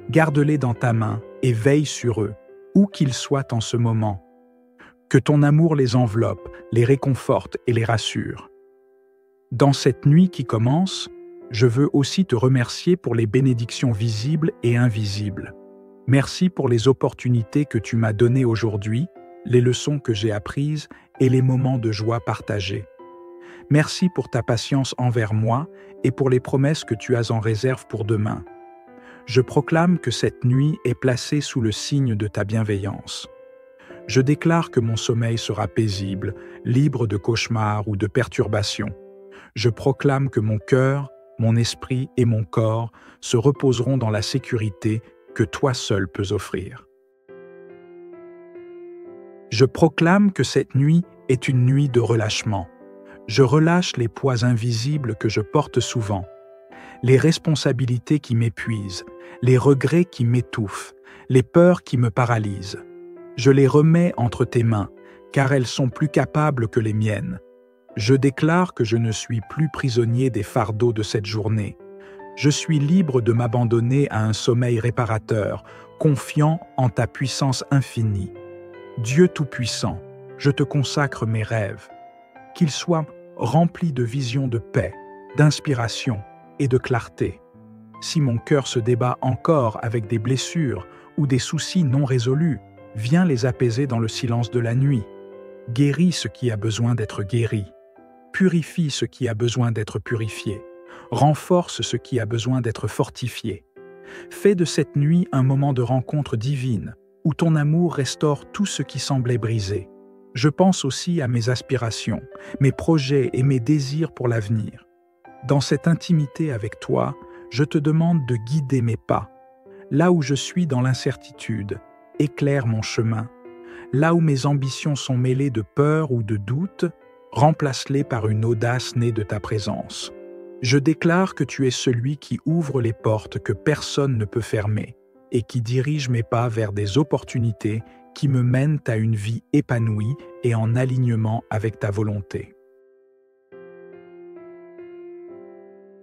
Garde-les dans ta main et veille sur eux, où qu'ils soient en ce moment. Que ton amour les enveloppe, les réconforte et les rassure. Dans cette nuit qui commence, je veux aussi te remercier pour les bénédictions visibles et invisibles. Merci pour les opportunités que tu m'as données aujourd'hui, les leçons que j'ai apprises et les moments de joie partagés. Merci pour ta patience envers moi et pour les promesses que tu as en réserve pour demain. Je proclame que cette nuit est placée sous le signe de ta bienveillance. Je déclare que mon sommeil sera paisible, libre de cauchemars ou de perturbations. Je proclame que mon cœur, mon esprit et mon corps se reposeront dans la sécurité que toi seul peux offrir. Je proclame que cette nuit est une nuit de relâchement. Je relâche les poids invisibles que je porte souvent, les responsabilités qui m'épuisent, les regrets qui m'étouffent, les peurs qui me paralysent. Je les remets entre tes mains, car elles sont plus capables que les miennes. Je déclare que je ne suis plus prisonnier des fardeaux de cette journée. Je suis libre de m'abandonner à un sommeil réparateur, confiant en ta puissance infinie. Dieu Tout-Puissant, je te consacre mes rêves, qu'ils soient remplis de visions de paix, d'inspiration et de clarté. Si mon cœur se débat encore avec des blessures ou des soucis non résolus, viens les apaiser dans le silence de la nuit. Guéris ce qui a besoin d'être guéri. Purifie ce qui a besoin d'être purifié. Renforce ce qui a besoin d'être fortifié. Fais de cette nuit un moment de rencontre divine, où ton amour restaure tout ce qui semblait brisé. Je pense aussi à mes aspirations, mes projets et mes désirs pour l'avenir. Dans cette intimité avec toi, je te demande de guider mes pas. Là où je suis dans l'incertitude, éclaire mon chemin. Là où mes ambitions sont mêlées de peur ou de doute, remplace-les par une audace née de ta présence. Je déclare que tu es celui qui ouvre les portes que personne ne peut fermer et qui dirige mes pas vers des opportunités qui me mènent à une vie épanouie et en alignement avec ta volonté.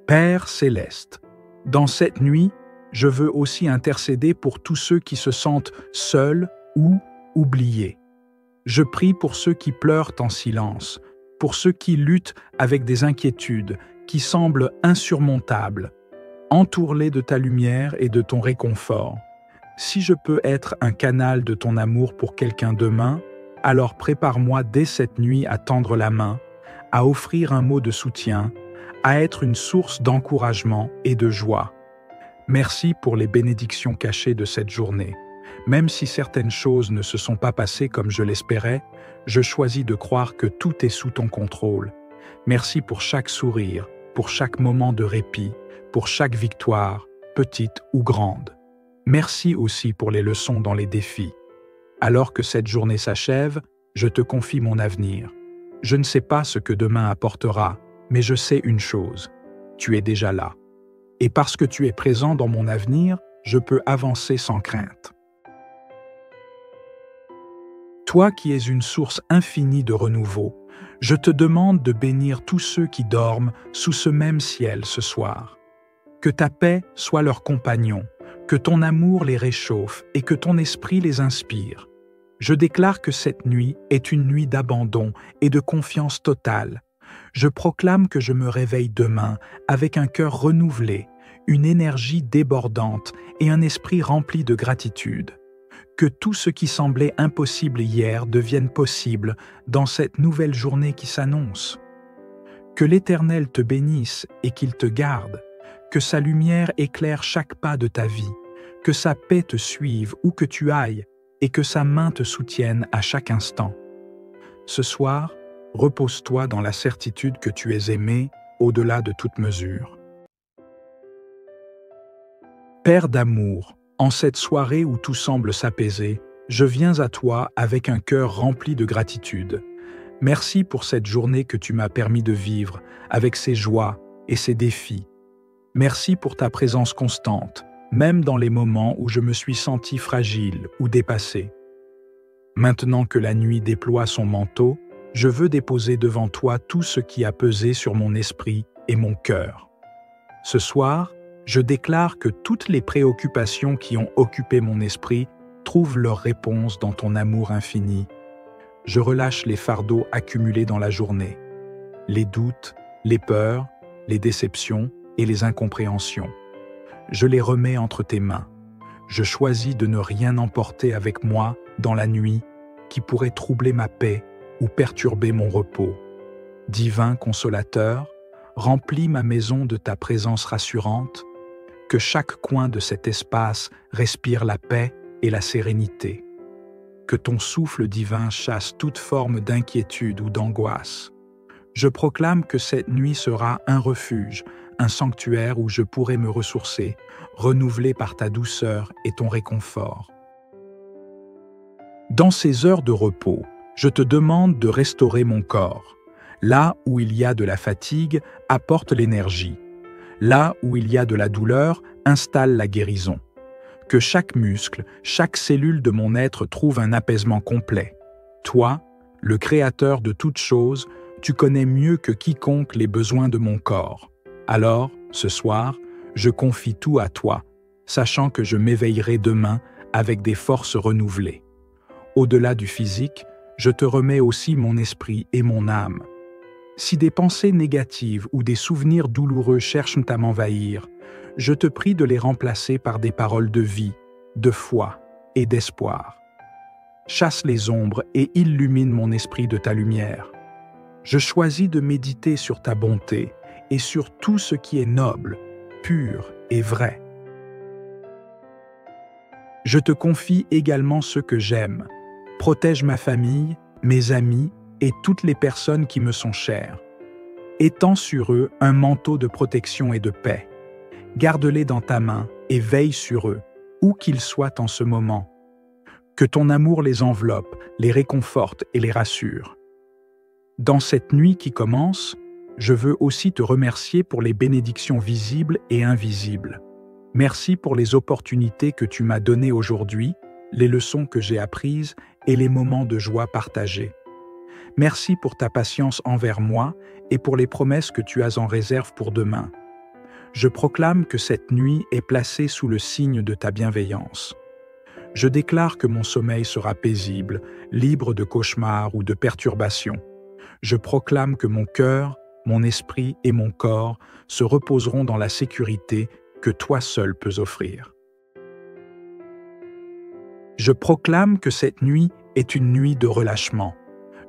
Père céleste, dans cette nuit, je veux aussi intercéder pour tous ceux qui se sentent seuls ou oubliés. Je prie pour ceux qui pleurent en silence, pour ceux qui luttent avec des inquiétudes qui semblent insurmontables. Entoure-les de ta lumière et de ton réconfort. Si je peux être un canal de ton amour pour quelqu'un demain, alors prépare-moi dès cette nuit à tendre la main, à offrir un mot de soutien, à être une source d'encouragement et de joie. Merci pour les bénédictions cachées de cette journée. Même si certaines choses ne se sont pas passées comme je l'espérais, je choisis de croire que tout est sous ton contrôle. Merci pour chaque sourire, pour chaque moment de répit, pour chaque victoire, petite ou grande. Merci aussi pour les leçons dans les défis. Alors que cette journée s'achève, je te confie mon avenir. Je ne sais pas ce que demain apportera, mais je sais une chose, tu es déjà là. Et parce que tu es présent dans mon avenir, je peux avancer sans crainte. Toi qui es une source infinie de renouveau, je te demande de bénir tous ceux qui dorment sous ce même ciel ce soir. Que ta paix soit leur compagnon, que ton amour les réchauffe et que ton esprit les inspire. Je déclare que cette nuit est une nuit d'abandon et de confiance totale. Je proclame que je me réveille demain avec un cœur renouvelé, une énergie débordante et un esprit rempli de gratitude. Que tout ce qui semblait impossible hier devienne possible dans cette nouvelle journée qui s'annonce. Que l'Éternel te bénisse et qu'il te garde, que sa lumière éclaire chaque pas de ta vie, que sa paix te suive où que tu ailles et que sa main te soutienne à chaque instant. Ce soir, repose-toi dans la certitude que tu es aimé au-delà de toute mesure. Père d'amour, en cette soirée où tout semble s'apaiser, je viens à toi avec un cœur rempli de gratitude. Merci pour cette journée que tu m'as permis de vivre, avec ses joies et ses défis. Merci pour ta présence constante, même dans les moments où je me suis senti fragile ou dépassé. Maintenant que la nuit déploie son manteau, je veux déposer devant toi tout ce qui a pesé sur mon esprit et mon cœur. Ce soir, je déclare que toutes les préoccupations qui ont occupé mon esprit trouvent leur réponse dans ton amour infini. Je relâche les fardeaux accumulés dans la journée, les doutes, les peurs, les déceptions et les incompréhensions. Je les remets entre tes mains. Je choisis de ne rien emporter avec moi dans la nuit qui pourrait troubler ma paix ou perturber mon repos. Divin consolateur, remplis ma maison de ta présence rassurante, que chaque coin de cet espace respire la paix et la sérénité. Que ton souffle divin chasse toute forme d'inquiétude ou d'angoisse. Je proclame que cette nuit sera un refuge, un sanctuaire où je pourrai me ressourcer, renouvelé par ta douceur et ton réconfort. Dans ces heures de repos, je te demande de restaurer mon corps. Là où il y a de la fatigue, apporte l'énergie. Là où il y a de la douleur, installe la guérison. Que chaque muscle, chaque cellule de mon être trouve un apaisement complet. Toi, le Créateur de toutes choses, tu connais mieux que quiconque les besoins de mon corps. Alors, ce soir, je confie tout à toi, sachant que je m'éveillerai demain avec des forces renouvelées. Au-delà du physique, je te remets aussi mon esprit et mon âme. Si des pensées négatives ou des souvenirs douloureux cherchent à m'envahir, je te prie de les remplacer par des paroles de vie, de foi et d'espoir. Chasse les ombres et illumine mon esprit de ta lumière. Je choisis de méditer sur ta bonté et sur tout ce qui est noble, pur et vrai. Je te confie également ceux que j'aime. Protège ma famille, mes amis et toutes les personnes qui me sont chères. Étends sur eux un manteau de protection et de paix. Garde-les dans ta main et veille sur eux, où qu'ils soient en ce moment. Que ton amour les enveloppe, les réconforte et les rassure. Dans cette nuit qui commence, je veux aussi te remercier pour les bénédictions visibles et invisibles. Merci pour les opportunités que tu m'as données aujourd'hui, les leçons que j'ai apprises et les moments de joie partagés. Merci pour ta patience envers moi et pour les promesses que tu as en réserve pour demain. Je proclame que cette nuit est placée sous le signe de ta bienveillance. Je déclare que mon sommeil sera paisible, libre de cauchemars ou de perturbations. Je proclame que mon cœur, mon esprit et mon corps se reposeront dans la sécurité que toi seul peux offrir. Je proclame que cette nuit est une nuit de relâchement.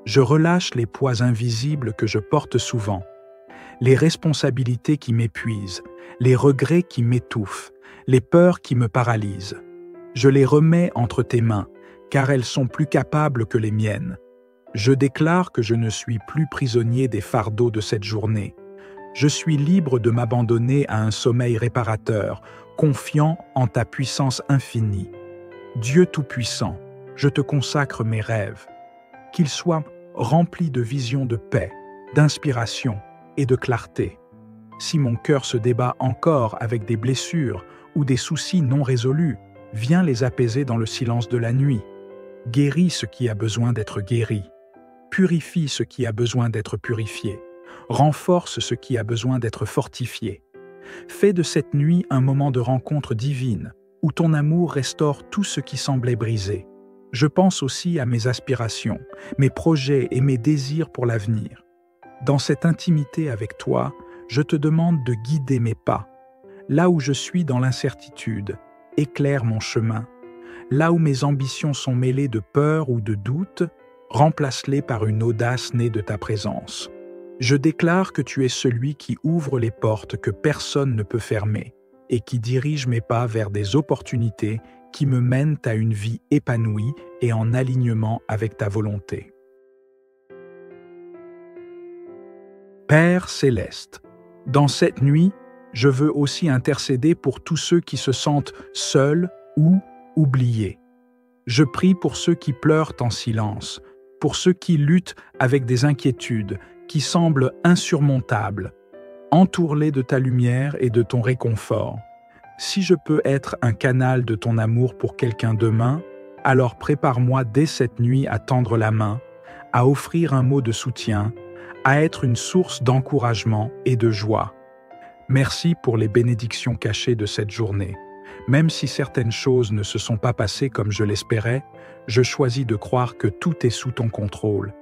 Je relâche les poids invisibles que je porte souvent, les responsabilités qui m'épuisent, les regrets qui m'étouffent, les peurs qui me paralysent. Je les remets entre tes mains, car elles sont plus capables que les miennes. Je déclare que je ne suis plus prisonnier des fardeaux de cette journée. Je suis libre de m'abandonner à un sommeil réparateur, confiant en ta puissance infinie. Dieu Tout-Puissant, je te consacre mes rêves, qu'ils soient remplis de visions de paix, d'inspiration et de clarté. Si mon cœur se débat encore avec des blessures ou des soucis non résolus, viens les apaiser dans le silence de la nuit. Guéris ce qui a besoin d'être guéri. Purifie ce qui a besoin d'être purifié. Renforce ce qui a besoin d'être fortifié. Fais de cette nuit un moment de rencontre divine, où ton amour restaure tout ce qui semblait brisé. Je pense aussi à mes aspirations, mes projets et mes désirs pour l'avenir. Dans cette intimité avec toi, je te demande de guider mes pas. Là où je suis dans l'incertitude, éclaire mon chemin. Là où mes ambitions sont mêlées de peur ou de doute, remplace-les par une audace née de ta présence. Je déclare que tu es celui qui ouvre les portes que personne ne peut fermer et qui dirige mes pas vers des opportunités qui me mènent à une vie épanouie et en alignement avec ta volonté. Père céleste, dans cette nuit, je veux aussi intercéder pour tous ceux qui se sentent seuls ou oubliés. Je prie pour ceux qui pleurent en silence, pour ceux qui luttent avec des inquiétudes qui semblent insurmontables. Entoure-les de ta lumière et de ton réconfort. Si je peux être un canal de ton amour pour quelqu'un demain, alors prépare-moi dès cette nuit à tendre la main, à offrir un mot de soutien, à être une source d'encouragement et de joie. Merci pour les bénédictions cachées de cette journée. Même si certaines choses ne se sont pas passées comme je l'espérais, je choisis de croire que tout est sous ton contrôle.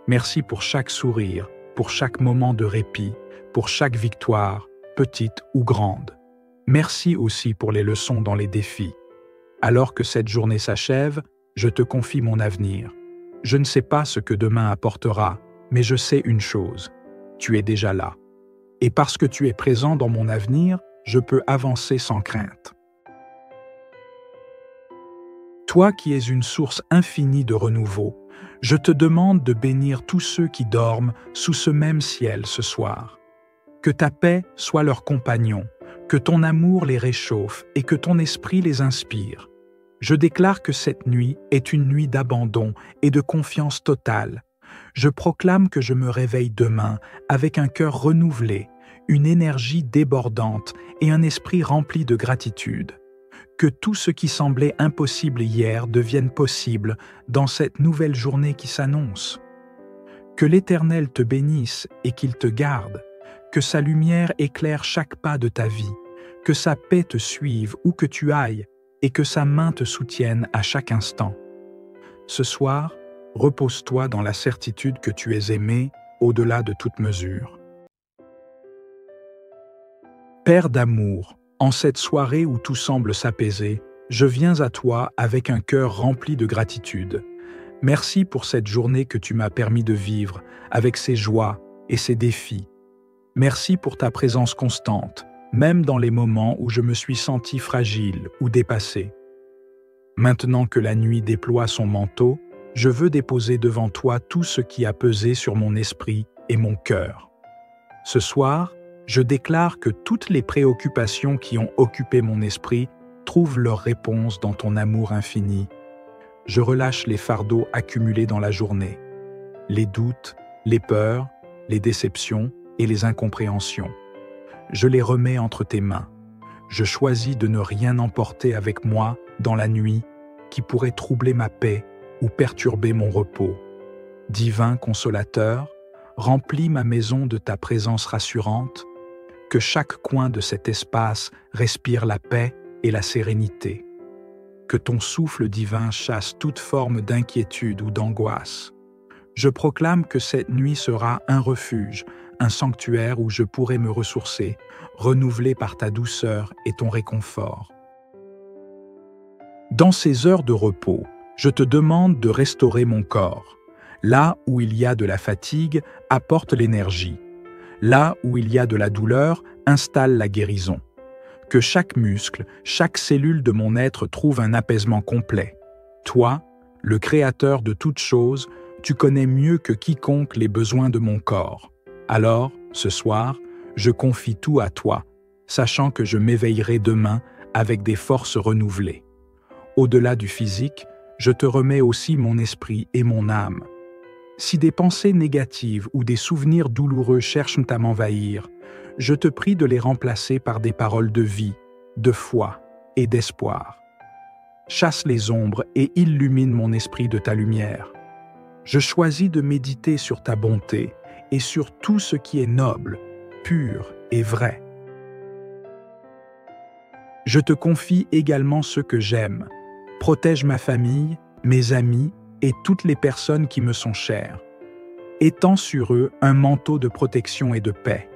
Merci pour chaque sourire, pour chaque moment de répit, pour chaque victoire, petite ou grande. Merci aussi pour les leçons dans les défis. Alors que cette journée s'achève, je te confie mon avenir. Je ne sais pas ce que demain apportera, mais je sais une chose, tu es déjà là. Et parce que tu es présent dans mon avenir, je peux avancer sans crainte. Toi qui es une source infinie de renouveau, je te demande de bénir tous ceux qui dorment sous ce même ciel ce soir. Que ta paix soit leur compagnon, que ton amour les réchauffe et que ton esprit les inspire. Je déclare que cette nuit est une nuit d'abandon et de confiance totale. Je proclame que je me réveille demain avec un cœur renouvelé, une énergie débordante et un esprit rempli de gratitude. Que tout ce qui semblait impossible hier devienne possible dans cette nouvelle journée qui s'annonce. Que l'Éternel te bénisse et qu'il te garde, que sa lumière éclaire chaque pas de ta vie, que sa paix te suive où que tu ailles et que sa main te soutienne à chaque instant. Ce soir, repose-toi dans la certitude que tu es aimé au-delà de toute mesure. Père d'amour, en cette soirée où tout semble s'apaiser, je viens à toi avec un cœur rempli de gratitude. Merci pour cette journée que tu m'as permis de vivre, avec ses joies et ses défis. Merci pour ta présence constante, même dans les moments où je me suis senti fragile ou dépassé. Maintenant que la nuit déploie son manteau, je veux déposer devant toi tout ce qui a pesé sur mon esprit et mon cœur. Ce soir, je déclare que toutes les préoccupations qui ont occupé mon esprit trouvent leur réponse dans ton amour infini. Je relâche les fardeaux accumulés dans la journée, les doutes, les peurs, les déceptions et les incompréhensions. Je les remets entre tes mains. Je choisis de ne rien emporter avec moi dans la nuit qui pourrait troubler ma paix ou perturber mon repos. Divin consolateur, remplis ma maison de ta présence rassurante, que chaque coin de cet espace respire la paix et la sérénité. que ton souffle divin chasse toute forme d'inquiétude ou d'angoisse. Je proclame que cette nuit sera un refuge, un sanctuaire où je pourrai me ressourcer, renouvelé par ta douceur et ton réconfort. Dans ces heures de repos, je te demande de restaurer mon corps. Là où il y a de la fatigue, apporte l'énergie. Là où il y a de la douleur, installe la guérison. Que chaque muscle, chaque cellule de mon être trouve un apaisement complet. Toi, le Créateur de toutes choses, tu connais mieux que quiconque les besoins de mon corps. Alors, ce soir, je confie tout à toi, sachant que je m'éveillerai demain avec des forces renouvelées. Au-delà du physique, je te remets aussi mon esprit et mon âme. Si des pensées négatives ou des souvenirs douloureux cherchent à m'envahir, je te prie de les remplacer par des paroles de vie, de foi et d'espoir. Chasse les ombres et illumine mon esprit de ta lumière. Je choisis de méditer sur ta bonté et sur tout ce qui est noble, pur et vrai. Je te confie également ce que j'aime. Protège ma famille, mes amis et toutes les personnes qui me sont chères. Étends sur eux un manteau de protection et de paix.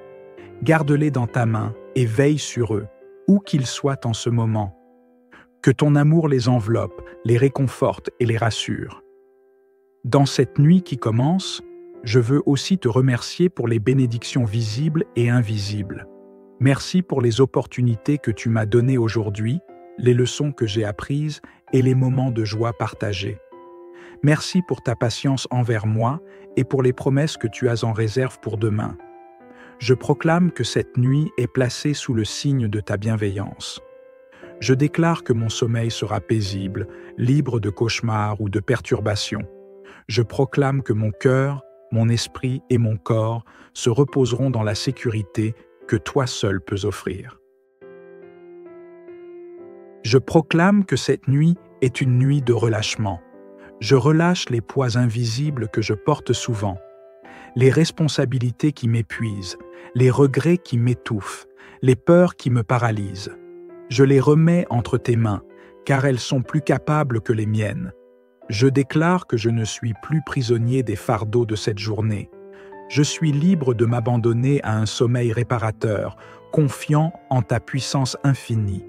Garde-les dans ta main et veille sur eux, où qu'ils soient en ce moment. Que ton amour les enveloppe, les réconforte et les rassure. Dans cette nuit qui commence, je veux aussi te remercier pour les bénédictions visibles et invisibles. Merci pour les opportunités que tu m'as données aujourd'hui, les leçons que j'ai apprises et les moments de joie partagés. Merci pour ta patience envers moi et pour les promesses que tu as en réserve pour demain. Je proclame que cette nuit est placée sous le signe de ta bienveillance. Je déclare que mon sommeil sera paisible, libre de cauchemars ou de perturbations. Je proclame que mon cœur, mon esprit et mon corps se reposeront dans la sécurité que toi seul peux offrir. Je proclame que cette nuit est une nuit de relâchement. Je relâche les poids invisibles que je porte souvent, les responsabilités qui m'épuisent, les regrets qui m'étouffent, les peurs qui me paralysent. Je les remets entre tes mains, car elles sont plus capables que les miennes. Je déclare que je ne suis plus prisonnier des fardeaux de cette journée. Je suis libre de m'abandonner à un sommeil réparateur, confiant en ta puissance infinie.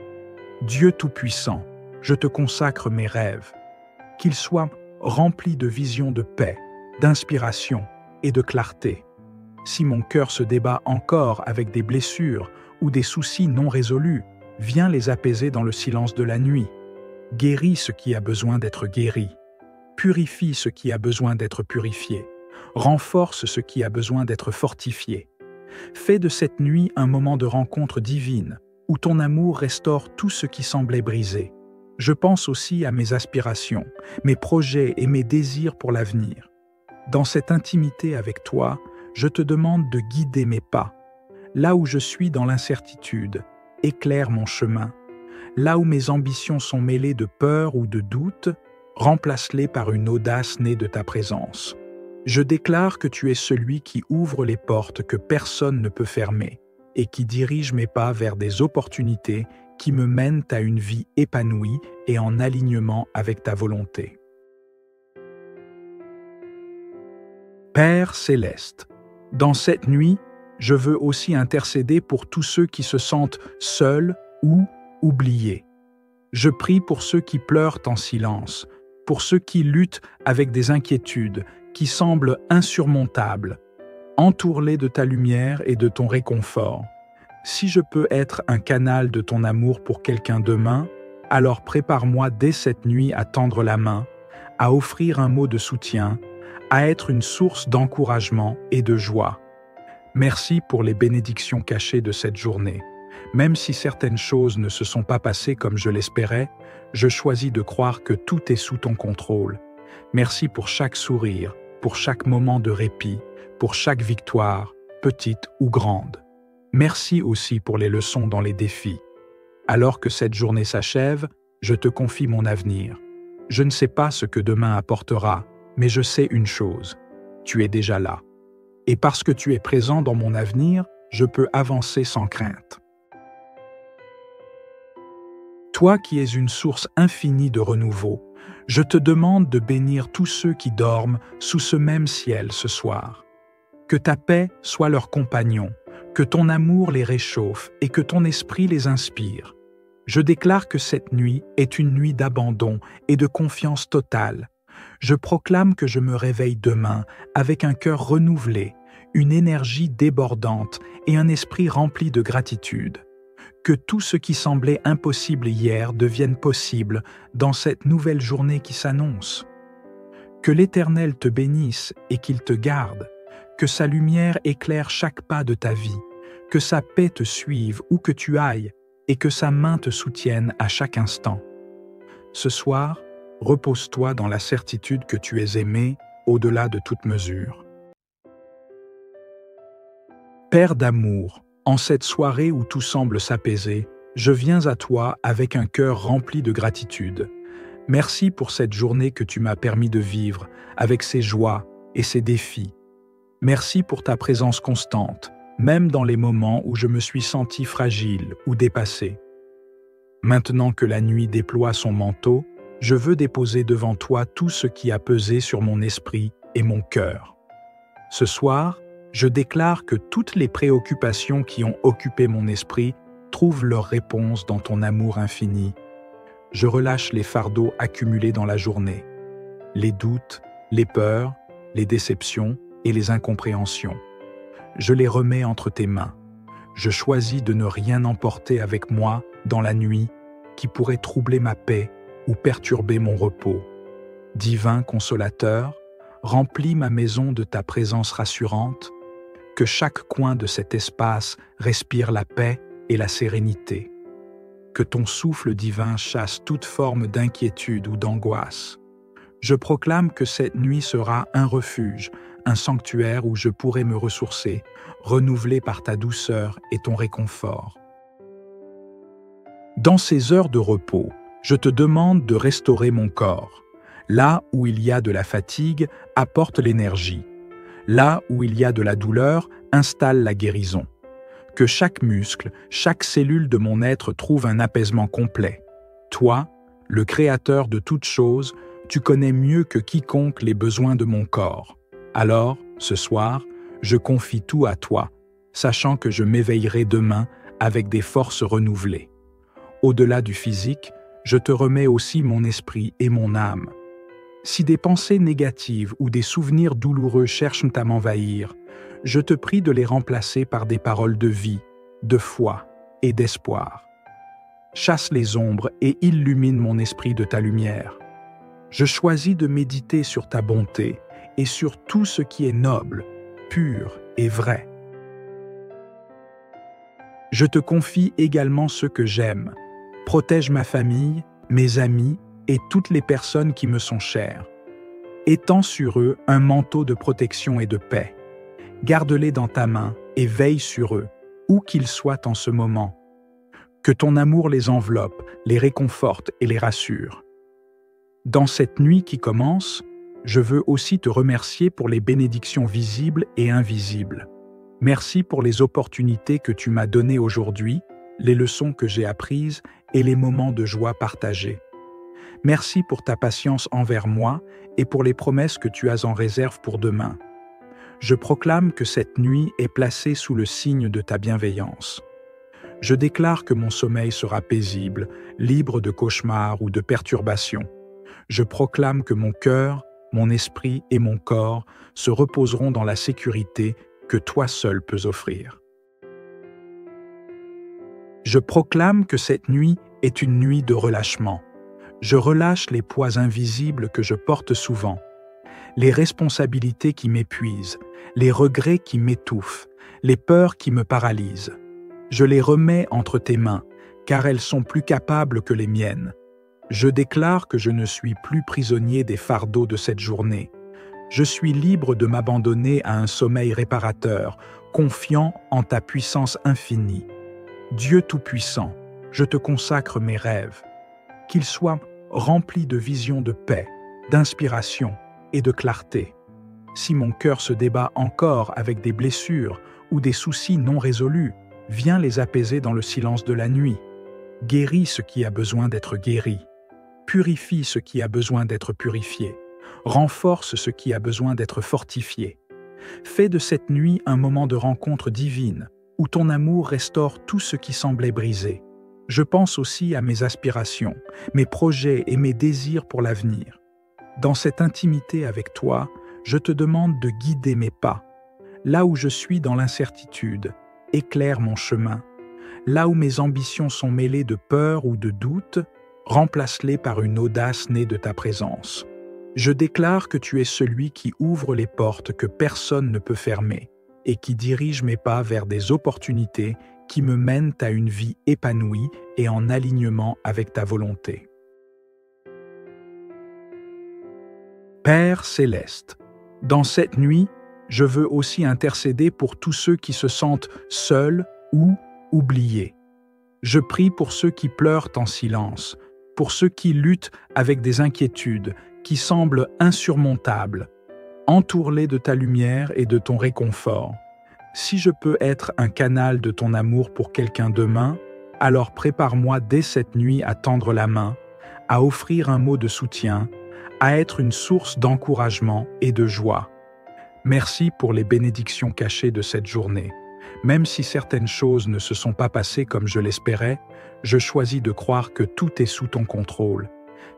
Dieu Tout-Puissant, je te consacre mes rêves. Qu'ils soient remplis de visions de paix, d'inspiration et de clarté. Si mon cœur se débat encore avec des blessures ou des soucis non résolus, viens les apaiser dans le silence de la nuit. Guéris ce qui a besoin d'être guéri. Purifie ce qui a besoin d'être purifié. Renforce ce qui a besoin d'être fortifié. Fais de cette nuit un moment de rencontre divine, où ton amour restaure tout ce qui semblait brisé. Je pense aussi à mes aspirations, mes projets et mes désirs pour l'avenir. Dans cette intimité avec toi, je te demande de guider mes pas. Là où je suis dans l'incertitude, éclaire mon chemin. Là où mes ambitions sont mêlées de peur ou de doute, remplace-les par une audace née de ta présence. Je déclare que tu es celui qui ouvre les portes que personne ne peut fermer et qui dirige mes pas vers des opportunités qui me mènent à une vie épanouie et en alignement avec ta volonté. Père céleste, dans cette nuit, je veux aussi intercéder pour tous ceux qui se sentent seuls ou oubliés. Je prie pour ceux qui pleurent en silence, pour ceux qui luttent avec des inquiétudes qui semblent insurmontables. Entoure-les de ta lumière et de ton réconfort. Si je peux être un canal de ton amour pour quelqu'un demain, alors prépare-moi dès cette nuit à tendre la main, à offrir un mot de soutien, à être une source d'encouragement et de joie. Merci pour les bénédictions cachées de cette journée. Même si certaines choses ne se sont pas passées comme je l'espérais, je choisis de croire que tout est sous ton contrôle. Merci pour chaque sourire, pour chaque moment de répit, pour chaque victoire, petite ou grande. Merci aussi pour les leçons dans les défis. Alors que cette journée s'achève, je te confie mon avenir. Je ne sais pas ce que demain apportera, mais je sais une chose, tu es déjà là. Et parce que tu es présent dans mon avenir, je peux avancer sans crainte. Toi qui es une source infinie de renouveau, je te demande de bénir tous ceux qui dorment sous ce même ciel ce soir. Que ta paix soit leur compagnon, que ton amour les réchauffe et que ton esprit les inspire. Je déclare que cette nuit est une nuit d'abandon et de confiance totale. Je proclame que je me réveille demain avec un cœur renouvelé, une énergie débordante et un esprit rempli de gratitude. Que tout ce qui semblait impossible hier devienne possible dans cette nouvelle journée qui s'annonce. Que l'Éternel te bénisse et qu'il te garde, que sa lumière éclaire chaque pas de ta vie, que sa paix te suive où que tu ailles et que sa main te soutienne à chaque instant. Ce soir, repose-toi dans la certitude que tu es aimé au-delà de toute mesure. Père d'amour, en cette soirée où tout semble s'apaiser, je viens à toi avec un cœur rempli de gratitude. Merci pour cette journée que tu m'as permis de vivre, avec ses joies et ses défis. Merci pour ta présence constante, même dans les moments où je me suis senti fragile ou dépassé. Maintenant que la nuit déploie son manteau, je veux déposer devant toi tout ce qui a pesé sur mon esprit et mon cœur. Ce soir, je déclare que toutes les préoccupations qui ont occupé mon esprit trouvent leur réponse dans ton amour infini. Je relâche les fardeaux accumulés dans la journée, les doutes, les peurs, les déceptions et les incompréhensions. Je les remets entre tes mains. Je choisis de ne rien emporter avec moi dans la nuit qui pourrait troubler ma paix ou perturber mon repos. Divin consolateur, remplis ma maison de ta présence rassurante, que chaque coin de cet espace respire la paix et la sérénité. Que ton souffle divin chasse toute forme d'inquiétude ou d'angoisse. Je proclame que cette nuit sera un refuge, un sanctuaire où je pourrai me ressourcer, renouvelé par ta douceur et ton réconfort. Dans ces heures de repos, je te demande de restaurer mon corps. Là où il y a de la fatigue, apporte l'énergie. Là où il y a de la douleur, installe la guérison. Que chaque muscle, chaque cellule de mon être trouve un apaisement complet. Toi, le Créateur de toutes choses, tu connais mieux que quiconque les besoins de mon corps. Alors, ce soir, je confie tout à toi, sachant que je m'éveillerai demain avec des forces renouvelées. Au-delà du physique, je te remets aussi mon esprit et mon âme. Si des pensées négatives ou des souvenirs douloureux cherchent à m'envahir, je te prie de les remplacer par des paroles de vie, de foi et d'espoir. Chasse les ombres et illumine mon esprit de ta lumière. Je choisis de méditer sur ta bonté et sur tout ce qui est noble, pur et vrai. Je te confie également ceux que j'aime. Protège ma famille, mes amis et toutes les personnes qui me sont chères. Étends sur eux un manteau de protection et de paix. Garde-les dans ta main et veille sur eux, où qu'ils soient en ce moment. Que ton amour les enveloppe, les réconforte et les rassure. Dans cette nuit qui commence, je veux aussi te remercier pour les bénédictions visibles et invisibles. Merci pour les opportunités que tu m'as données aujourd'hui, les leçons que j'ai apprises et les moments de joie partagés. Merci pour ta patience envers moi et pour les promesses que tu as en réserve pour demain. Je proclame que cette nuit est placée sous le signe de ta bienveillance. Je déclare que mon sommeil sera paisible, libre de cauchemars ou de perturbations. Je proclame que mon cœur, mon esprit et mon corps se reposeront dans la sécurité que toi seul peux offrir. Je proclame que cette nuit est une nuit de relâchement. Je relâche les poids invisibles que je porte souvent, les responsabilités qui m'épuisent, les regrets qui m'étouffent, les peurs qui me paralysent. Je les remets entre tes mains, car elles sont plus capables que les miennes. Je déclare que je ne suis plus prisonnier des fardeaux de cette journée. Je suis libre de m'abandonner à un sommeil réparateur, confiant en ta puissance infinie. Dieu Tout-Puissant, je te consacre mes rêves. Qu'ils soient remplis de visions de paix, d'inspiration et de clarté. Si mon cœur se débat encore avec des blessures ou des soucis non résolus, viens les apaiser dans le silence de la nuit. Guéris ce qui a besoin d'être guéri. Purifie ce qui a besoin d'être purifié. Renforce ce qui a besoin d'être fortifié. Fais de cette nuit un moment de rencontre divine, où ton amour restaure tout ce qui semblait brisé. Je pense aussi à mes aspirations, mes projets et mes désirs pour l'avenir. Dans cette intimité avec toi, je te demande de guider mes pas. Là où je suis dans l'incertitude, éclaire mon chemin. Là où mes ambitions sont mêlées de peur ou de doute, remplace-les par une audace née de ta présence. Je déclare que tu es celui qui ouvre les portes que personne ne peut fermer et qui dirige mes pas vers des opportunités qui me mènent à une vie épanouie et en alignement avec ta volonté. Père céleste, dans cette nuit, je veux aussi intercéder pour tous ceux qui se sentent seuls ou oubliés. Je prie pour ceux qui pleurent en silence, pour ceux qui luttent avec des inquiétudes qui semblent insurmontables. Entoure-les de ta lumière et de ton réconfort. Si je peux être un canal de ton amour pour quelqu'un demain, alors prépare-moi dès cette nuit à tendre la main, à offrir un mot de soutien, à être une source d'encouragement et de joie. Merci pour les bénédictions cachées de cette journée. Même si certaines choses ne se sont pas passées comme je l'espérais, je choisis de croire que tout est sous ton contrôle.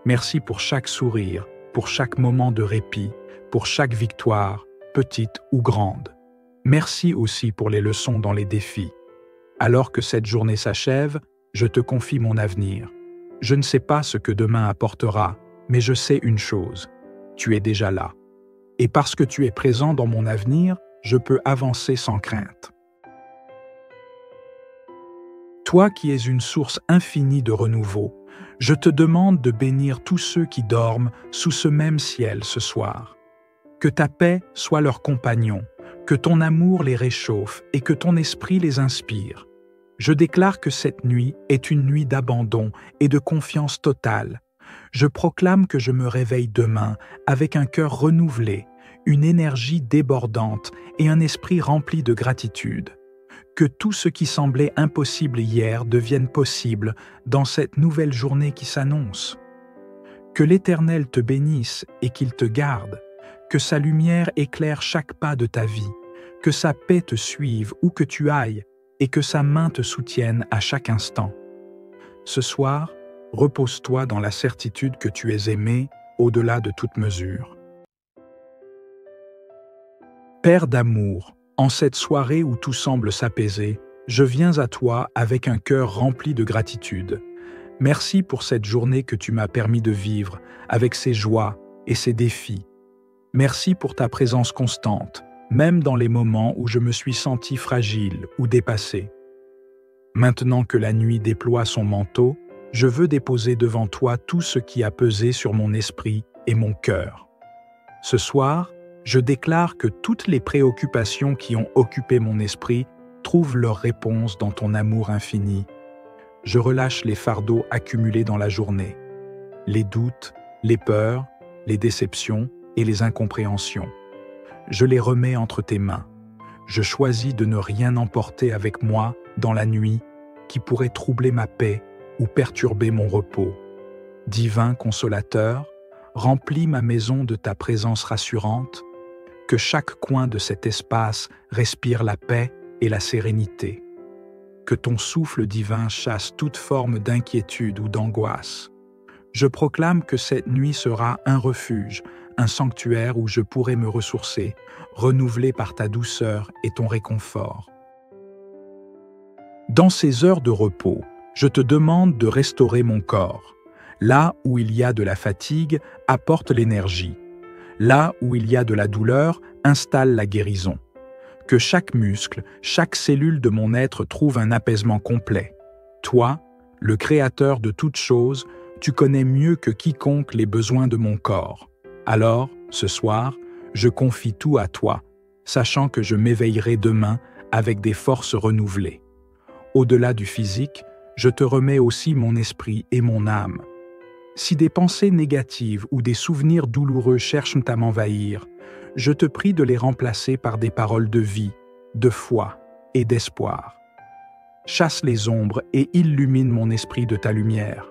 Merci pour chaque sourire, pour chaque moment de répit, pour chaque victoire, petite ou grande. Merci aussi pour les leçons dans les défis. Alors que cette journée s'achève, je te confie mon avenir. Je ne sais pas ce que demain apportera, mais je sais une chose, tu es déjà là. Et parce que tu es présent dans mon avenir, je peux avancer sans crainte. Toi qui es une source infinie de renouveau, je te demande de bénir tous ceux qui dorment sous ce même ciel ce soir. Que ta paix soit leur compagnon, que ton amour les réchauffe et que ton esprit les inspire. Je déclare que cette nuit est une nuit d'abandon et de confiance totale. Je proclame que je me réveille demain avec un cœur renouvelé, une énergie débordante et un esprit rempli de gratitude. Que tout ce qui semblait impossible hier devienne possible dans cette nouvelle journée qui s'annonce. Que l'Éternel te bénisse et qu'il te garde, que sa lumière éclaire chaque pas de ta vie, que sa paix te suive où que tu ailles et que sa main te soutienne à chaque instant. Ce soir, repose-toi dans la certitude que tu es aimé au-delà de toute mesure. Père d'amour, en cette soirée où tout semble s'apaiser, je viens à toi avec un cœur rempli de gratitude. Merci pour cette journée que tu m'as permis de vivre, avec ses joies et ses défis. Merci pour ta présence constante, même dans les moments où je me suis senti fragile ou dépassé. Maintenant que la nuit déploie son manteau, je veux déposer devant toi tout ce qui a pesé sur mon esprit et mon cœur. Ce soir, je déclare que toutes les préoccupations qui ont occupé mon esprit trouvent leur réponse dans ton amour infini. Je relâche les fardeaux accumulés dans la journée, les doutes, les peurs, les déceptions et les incompréhensions. Je les remets entre tes mains. Je choisis de ne rien emporter avec moi dans la nuit qui pourrait troubler ma paix ou perturber mon repos. Divin consolateur, remplis ma maison de ta présence rassurante, que chaque coin de cet espace respire la paix et la sérénité. Que ton souffle divin chasse toute forme d'inquiétude ou d'angoisse. Je proclame que cette nuit sera un refuge, un sanctuaire où je pourrai me ressourcer, renouvelé par ta douceur et ton réconfort. Dans ces heures de repos, je te demande de restaurer mon corps. Là où il y a de la fatigue, apporte l'énergie. Là où il y a de la douleur, installe la guérison. Que chaque muscle, chaque cellule de mon être trouve un apaisement complet. Toi, le Créateur de toutes choses, tu connais mieux que quiconque les besoins de mon corps. Alors, ce soir, je confie tout à toi, sachant que je m'éveillerai demain avec des forces renouvelées. Au-delà du physique, je te remets aussi mon esprit et mon âme. Si des pensées négatives ou des souvenirs douloureux cherchent à m'envahir, je te prie de les remplacer par des paroles de vie, de foi et d'espoir. chasse les ombres et illumine mon esprit de ta lumière.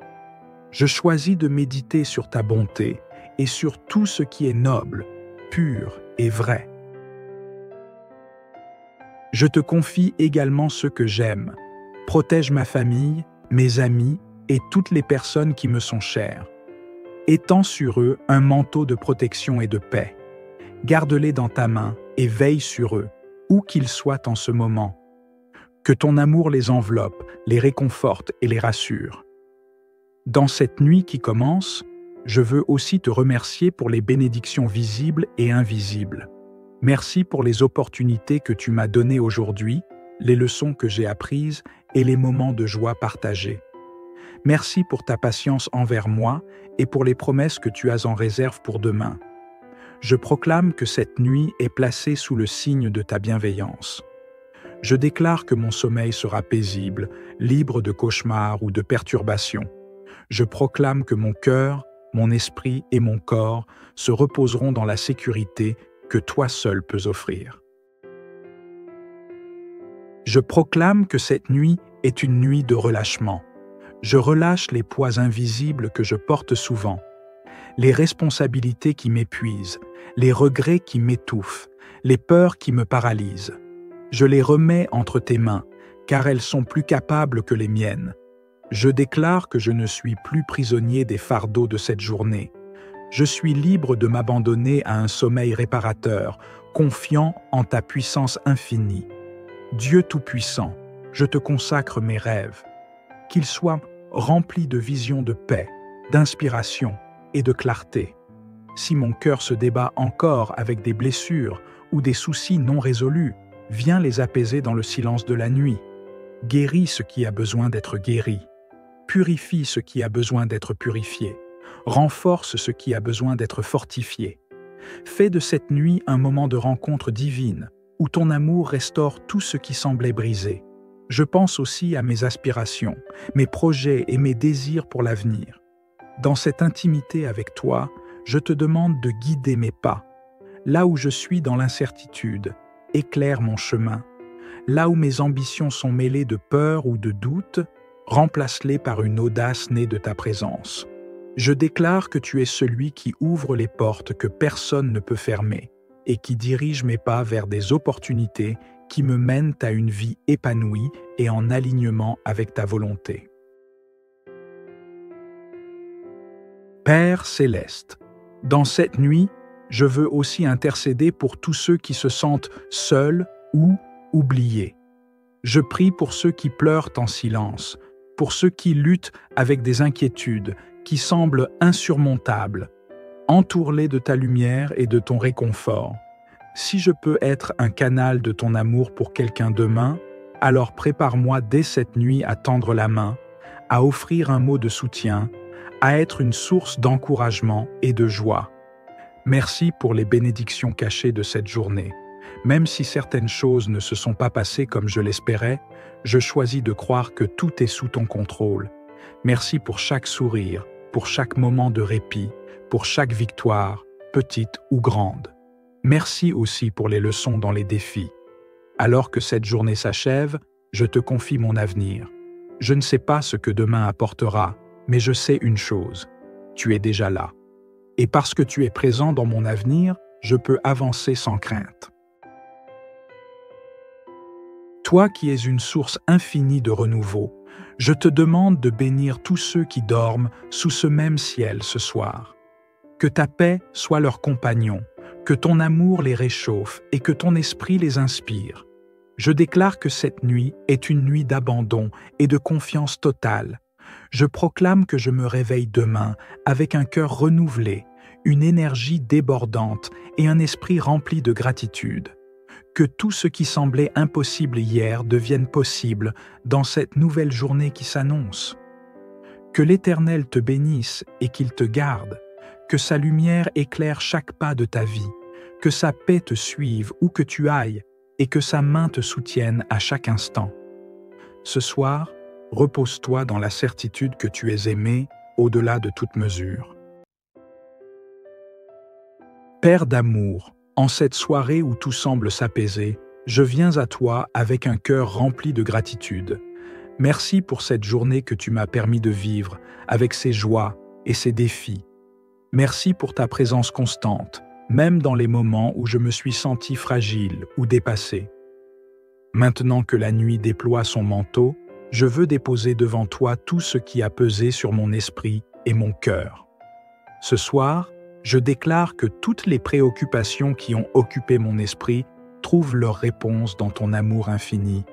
Je choisis de méditer sur ta bonté et sur tout ce qui est noble, pur et vrai. Je te confie également ce que j'aime. Protège ma famille, mes amis et toutes les personnes qui me sont chères. Étends sur eux un manteau de protection et de paix. Garde-les dans ta main et veille sur eux, où qu'ils soient en ce moment. Que ton amour les enveloppe, les réconforte et les rassure. Dans cette nuit qui commence, je veux aussi te remercier pour les bénédictions visibles et invisibles. Merci pour les opportunités que tu m'as données aujourd'hui, les leçons que j'ai apprises et les moments de joie partagés. Merci pour ta patience envers moi et pour les promesses que tu as en réserve pour demain. Je proclame que cette nuit est placée sous le signe de ta bienveillance. Je déclare que mon sommeil sera paisible, libre de cauchemars ou de perturbations. Je proclame que mon cœur, mon esprit et mon corps se reposeront dans la sécurité que toi seul peux offrir. Je proclame que cette nuit est une nuit de relâchement. Je relâche les poids invisibles que je porte souvent, les responsabilités qui m'épuisent, les regrets qui m'étouffent, les peurs qui me paralysent. Je les remets entre tes mains, car elles sont plus capables que les miennes. Je déclare que je ne suis plus prisonnier des fardeaux de cette journée. Je suis libre de m'abandonner à un sommeil réparateur, confiant en ta puissance infinie. Dieu Tout-Puissant, je te consacre mes rêves. Qu'ils soient remplis de visions de paix, d'inspiration et de clarté. Si mon cœur se débat encore avec des blessures ou des soucis non résolus, viens les apaiser dans le silence de la nuit. Guéris ce qui a besoin d'être guéri. Purifie ce qui a besoin d'être purifié. Renforce ce qui a besoin d'être fortifié. Fais de cette nuit un moment de rencontre divine, où ton amour restaure tout ce qui semblait brisé. Je pense aussi à mes aspirations, mes projets et mes désirs pour l'avenir. Dans cette intimité avec toi, je te demande de guider mes pas. Là où je suis dans l'incertitude, éclaire mon chemin. Là où mes ambitions sont mêlées de peur ou de doute, remplace-les par une audace née de ta présence. Je déclare que tu es celui qui ouvre les portes que personne ne peut fermer et qui dirige mes pas vers des opportunités qui me mènent à une vie épanouie et en alignement avec ta volonté. Père céleste, dans cette nuit, je veux aussi intercéder pour tous ceux qui se sentent seuls ou oubliés. Je prie pour ceux qui pleurent en silence, pour ceux qui luttent avec des inquiétudes qui semblent insurmontables. Entoure-les de ta lumière et de ton réconfort. Si je peux être un canal de ton amour pour quelqu'un demain, alors prépare-moi dès cette nuit à tendre la main, à offrir un mot de soutien, à être une source d'encouragement et de joie. Merci pour les bénédictions cachées de cette journée. Même si certaines choses ne se sont pas passées comme je l'espérais, je choisis de croire que tout est sous ton contrôle. Merci pour chaque sourire, pour chaque moment de répit, pour chaque victoire, petite ou grande. Merci aussi pour les leçons dans les défis. Alors que cette journée s'achève, je te confie mon avenir. Je ne sais pas ce que demain apportera, mais je sais une chose, tu es déjà là. Et parce que tu es présent dans mon avenir, je peux avancer sans crainte. Toi qui es une source infinie de renouveau, je te demande de bénir tous ceux qui dorment sous ce même ciel ce soir. Que ta paix soit leur compagnon, que ton amour les réchauffe et que ton esprit les inspire. Je déclare que cette nuit est une nuit d'abandon et de confiance totale. Je proclame que je me réveille demain avec un cœur renouvelé, une énergie débordante et un esprit rempli de gratitude. Que tout ce qui semblait impossible hier devienne possible dans cette nouvelle journée qui s'annonce. Que l'Éternel te bénisse et qu'il te garde, que sa lumière éclaire chaque pas de ta vie, que sa paix te suive où que tu ailles et que sa main te soutienne à chaque instant. Ce soir, repose-toi dans la certitude que tu es aimé au-delà de toute mesure. Père d'amour, en cette soirée où tout semble s'apaiser, je viens à toi avec un cœur rempli de gratitude. Merci pour cette journée que tu m'as permis de vivre, avec ses joies et ses défis. Merci pour ta présence constante, même dans les moments où je me suis senti fragile ou dépassé. Maintenant que la nuit déploie son manteau, je veux déposer devant toi tout ce qui a pesé sur mon esprit et mon cœur. Ce soir, je déclare que toutes les préoccupations qui ont occupé mon esprit trouvent leur réponse dans ton amour infini.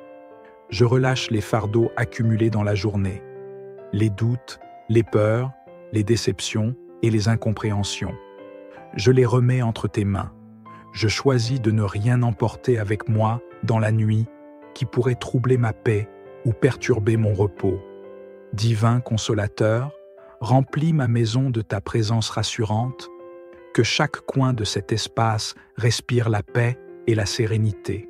Je relâche les fardeaux accumulés dans la journée, les doutes, les peurs, les déceptions et les incompréhensions. Je les remets entre tes mains. Je choisis de ne rien emporter avec moi dans la nuit qui pourrait troubler ma paix ou perturber mon repos. Divin consolateur, remplis ma maison de ta présence rassurante, que chaque coin de cet espace respire la paix et la sérénité.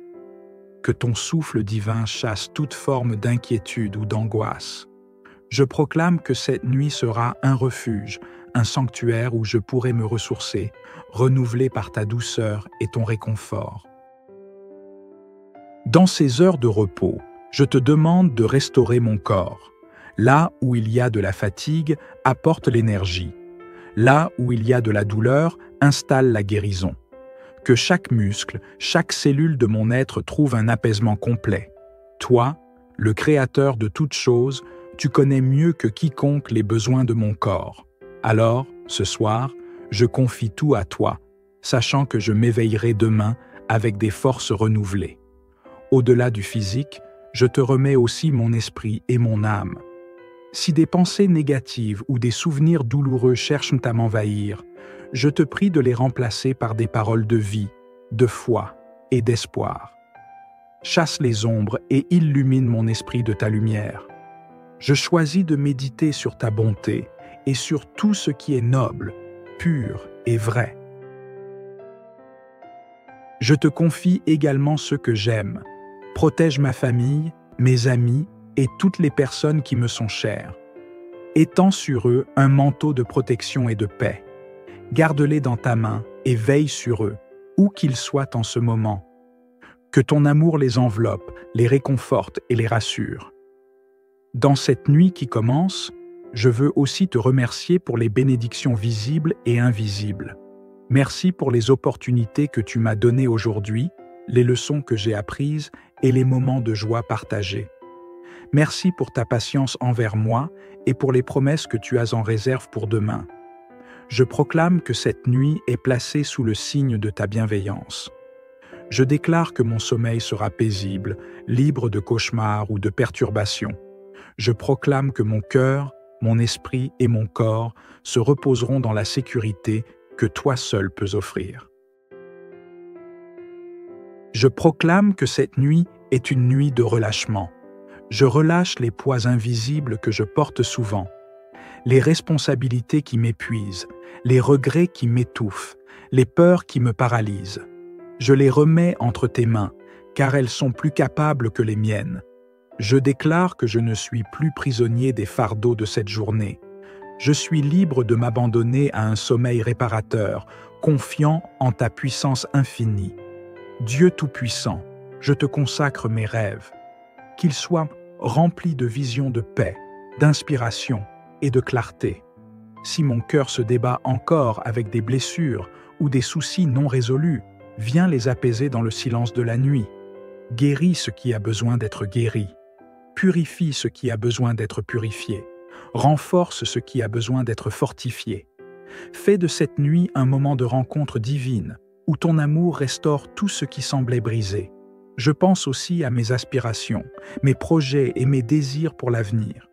Que ton souffle divin chasse toute forme d'inquiétude ou d'angoisse. Je proclame que cette nuit sera un refuge, un sanctuaire où je pourrai me ressourcer, renouvelé par ta douceur et ton réconfort. Dans ces heures de repos, je te demande de restaurer mon corps. Là où il y a de la fatigue, apporte l'énergie. Là où il y a de la douleur, installe la guérison. Que chaque muscle, chaque cellule de mon être trouve un apaisement complet. Toi, le Créateur de toutes choses, tu connais mieux que quiconque les besoins de mon corps. Alors, ce soir, je confie tout à toi, sachant que je m'éveillerai demain avec des forces renouvelées. Au-delà du physique, je te remets aussi mon esprit et mon âme. Si des pensées négatives ou des souvenirs douloureux cherchent à m'envahir, je te prie de les remplacer par des paroles de vie, de foi et d'espoir. Chasse les ombres et illumine mon esprit de ta lumière. Je choisis de méditer sur ta bonté et sur tout ce qui est noble, pur et vrai. Je te confie également ceux que j'aime. Protège ma famille, mes amis et toutes les personnes qui me sont chères. Étends sur eux un manteau de protection et de paix. Garde-les dans ta main et veille sur eux, où qu'ils soient en ce moment. Que ton amour les enveloppe, les réconforte et les rassure. Dans cette nuit qui commence, je veux aussi te remercier pour les bénédictions visibles et invisibles. Merci pour les opportunités que tu m'as données aujourd'hui, les leçons que j'ai apprises et les moments de joie partagés. Merci pour ta patience envers moi et pour les promesses que tu as en réserve pour demain. Je proclame que cette nuit est placée sous le signe de ta bienveillance. Je déclare que mon sommeil sera paisible, libre de cauchemars ou de perturbations. Je proclame que mon cœur, mon esprit et mon corps se reposeront dans la sécurité que toi seul peux offrir. Je proclame que cette nuit est une nuit de relâchement. Je relâche les poids invisibles que je porte souvent, les responsabilités qui m'épuisent, les regrets qui m'étouffent, les peurs qui me paralysent. Je les remets entre tes mains, car elles sont plus capables que les miennes. Je déclare que je ne suis plus prisonnier des fardeaux de cette journée. Je suis libre de m'abandonner à un sommeil réparateur, confiant en ta puissance infinie. Dieu Tout-Puissant, je te consacre mes rêves. Qu'ils soient remplis de visions de paix, d'inspiration et de clarté. Si mon cœur se débat encore avec des blessures ou des soucis non résolus, viens les apaiser dans le silence de la nuit. Guéris ce qui a besoin d'être guéri. Purifie ce qui a besoin d'être purifié. Renforce ce qui a besoin d'être fortifié. Fais de cette nuit un moment de rencontre divine, où ton amour restaure tout ce qui semblait brisé. Je pense aussi à mes aspirations, mes projets et mes désirs pour l'avenir.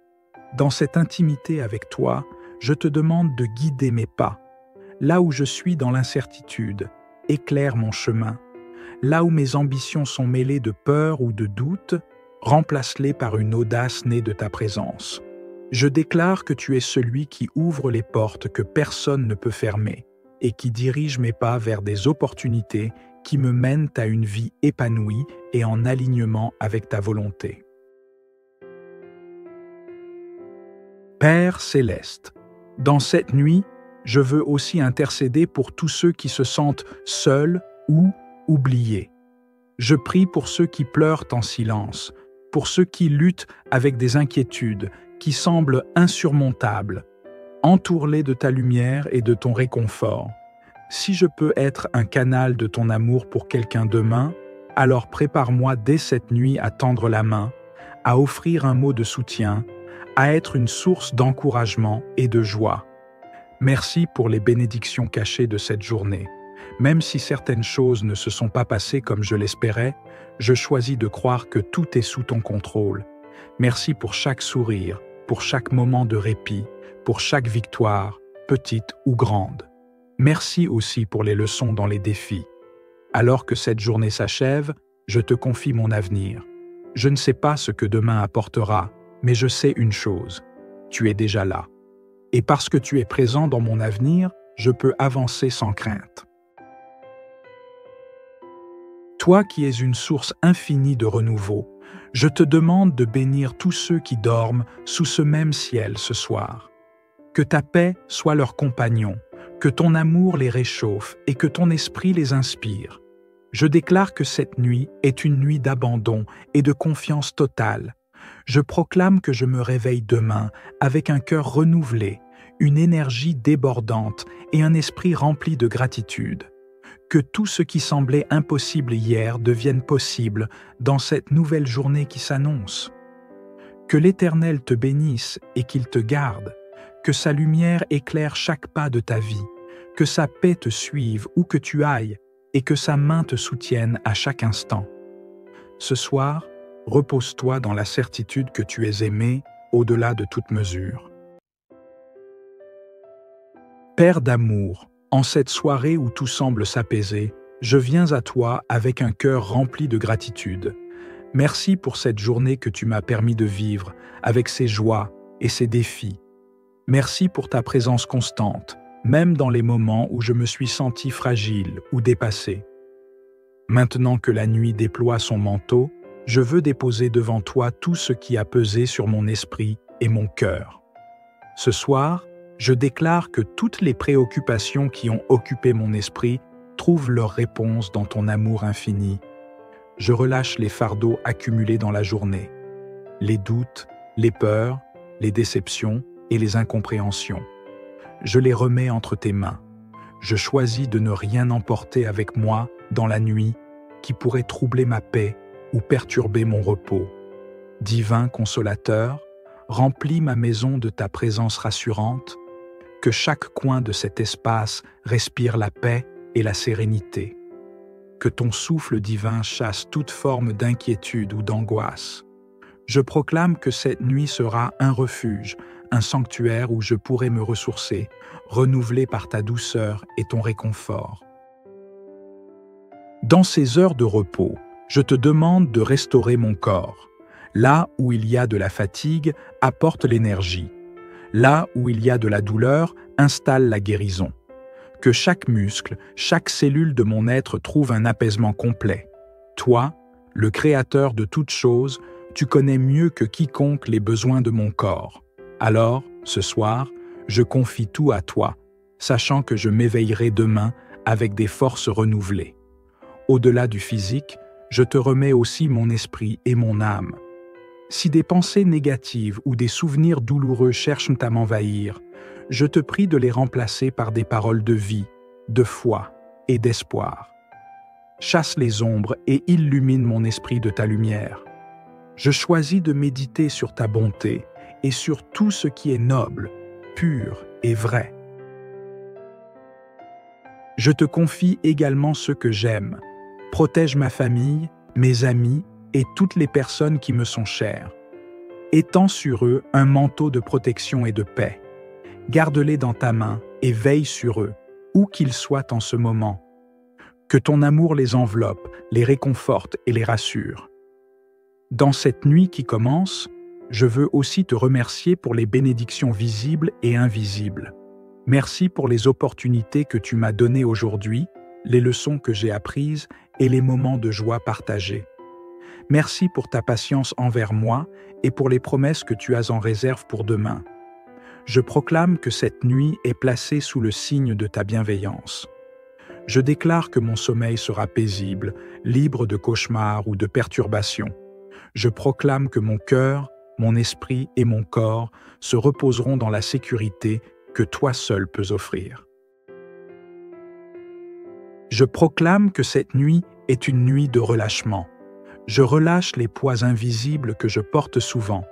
Dans cette intimité avec toi, je te demande de guider mes pas. Là où je suis dans l'incertitude, éclaire mon chemin. Là où mes ambitions sont mêlées de peur ou de doute, remplace-les par une audace née de ta présence. Je déclare que tu es celui qui ouvre les portes que personne ne peut fermer et qui dirige mes pas vers des opportunités qui me mènent à une vie épanouie et en alignement avec ta volonté. Père céleste, dans cette nuit, je veux aussi intercéder pour tous ceux qui se sentent seuls ou oubliés. Je prie pour ceux qui pleurent en silence, pour ceux qui luttent avec des inquiétudes qui semblent insurmontables. Entoure-les de ta lumière et de ton réconfort. Si je peux être un canal de ton amour pour quelqu'un demain, alors prépare-moi dès cette nuit à tendre la main, à offrir un mot de soutien, à être une source d'encouragement et de joie. Merci pour les bénédictions cachées de cette journée. Même si certaines choses ne se sont pas passées comme je l'espérais, je choisis de croire que tout est sous ton contrôle. Merci pour chaque sourire, pour chaque moment de répit, pour chaque victoire, petite ou grande. Merci aussi pour les leçons dans les défis. Alors que cette journée s'achève, je te confie mon avenir. Je ne sais pas ce que demain apportera, mais je sais une chose, tu es déjà là. Et parce que tu es présent dans mon avenir, je peux avancer sans crainte. Toi qui es une source infinie de renouveau, je te demande de bénir tous ceux qui dorment sous ce même ciel ce soir. Que ta paix soit leur compagnon, que ton amour les réchauffe et que ton esprit les inspire. Je déclare que cette nuit est une nuit d'abandon et de confiance totale. Je proclame que je me réveille demain avec un cœur renouvelé, une énergie débordante et un esprit rempli de gratitude. Que tout ce qui semblait impossible hier devienne possible dans cette nouvelle journée qui s'annonce. Que l'Éternel te bénisse et qu'il te garde, que sa lumière éclaire chaque pas de ta vie, que sa paix te suive où que tu ailles et que sa main te soutienne à chaque instant. Ce soir, repose-toi dans la certitude que tu es aimé au-delà de toute mesure. Père d'amour, en cette soirée où tout semble s'apaiser, je viens à toi avec un cœur rempli de gratitude. Merci pour cette journée que tu m'as permis de vivre, avec ses joies et ses défis. Merci pour ta présence constante, même dans les moments où je me suis senti fragile ou dépassé. Maintenant que la nuit déploie son manteau, je veux déposer devant toi tout ce qui a pesé sur mon esprit et mon cœur. Ce soir, je déclare que toutes les préoccupations qui ont occupé mon esprit trouvent leur réponse dans ton amour infini. Je relâche les fardeaux accumulés dans la journée, les doutes, les peurs, les déceptions et les incompréhensions. Je les remets entre tes mains. Je choisis de ne rien emporter avec moi dans la nuit qui pourrait troubler ma paix ou perturber mon repos. Divin consolateur, remplis ma maison de ta présence rassurante, que chaque coin de cet espace respire la paix et la sérénité. Que ton souffle divin chasse toute forme d'inquiétude ou d'angoisse. Je proclame que cette nuit sera un refuge, un sanctuaire où je pourrai me ressourcer, renouvelé par ta douceur et ton réconfort. Dans ces heures de repos, je te demande de restaurer mon corps. Là où il y a de la fatigue, apporte l'énergie. Là où il y a de la douleur, installe la guérison. Que chaque muscle, chaque cellule de mon être trouve un apaisement complet. Toi, le Créateur de toutes choses, tu connais mieux que quiconque les besoins de mon corps. Alors, ce soir, je confie tout à toi, sachant que je m'éveillerai demain avec des forces renouvelées. Au-delà du physique, je te remets aussi mon esprit et mon âme. Si des pensées négatives ou des souvenirs douloureux cherchent à m'envahir, je te prie de les remplacer par des paroles de vie, de foi et d'espoir. Chasse les ombres et illumine mon esprit de ta lumière. Je choisis de méditer sur ta bonté et sur tout ce qui est noble, pur et vrai. Je te confie également ceux que j'aime. Protège ma famille, mes amis et toutes les personnes qui me sont chères. Étends sur eux un manteau de protection et de paix. Garde-les dans ta main et veille sur eux, où qu'ils soient en ce moment. Que ton amour les enveloppe, les réconforte et les rassure. Dans cette nuit qui commence, je veux aussi te remercier pour les bénédictions visibles et invisibles. Merci pour les opportunités que tu m'as données aujourd'hui, les leçons que j'ai apprises et les moments de joie partagés. Merci pour ta patience envers moi et pour les promesses que tu as en réserve pour demain. Je proclame que cette nuit est placée sous le signe de ta bienveillance. Je déclare que mon sommeil sera paisible, libre de cauchemars ou de perturbations. Je proclame que mon cœur, mon esprit et mon corps se reposeront dans la sécurité que toi seul peux offrir. Je proclame que cette nuit est une nuit de relâchement. Je relâche les poids invisibles que je porte souvent,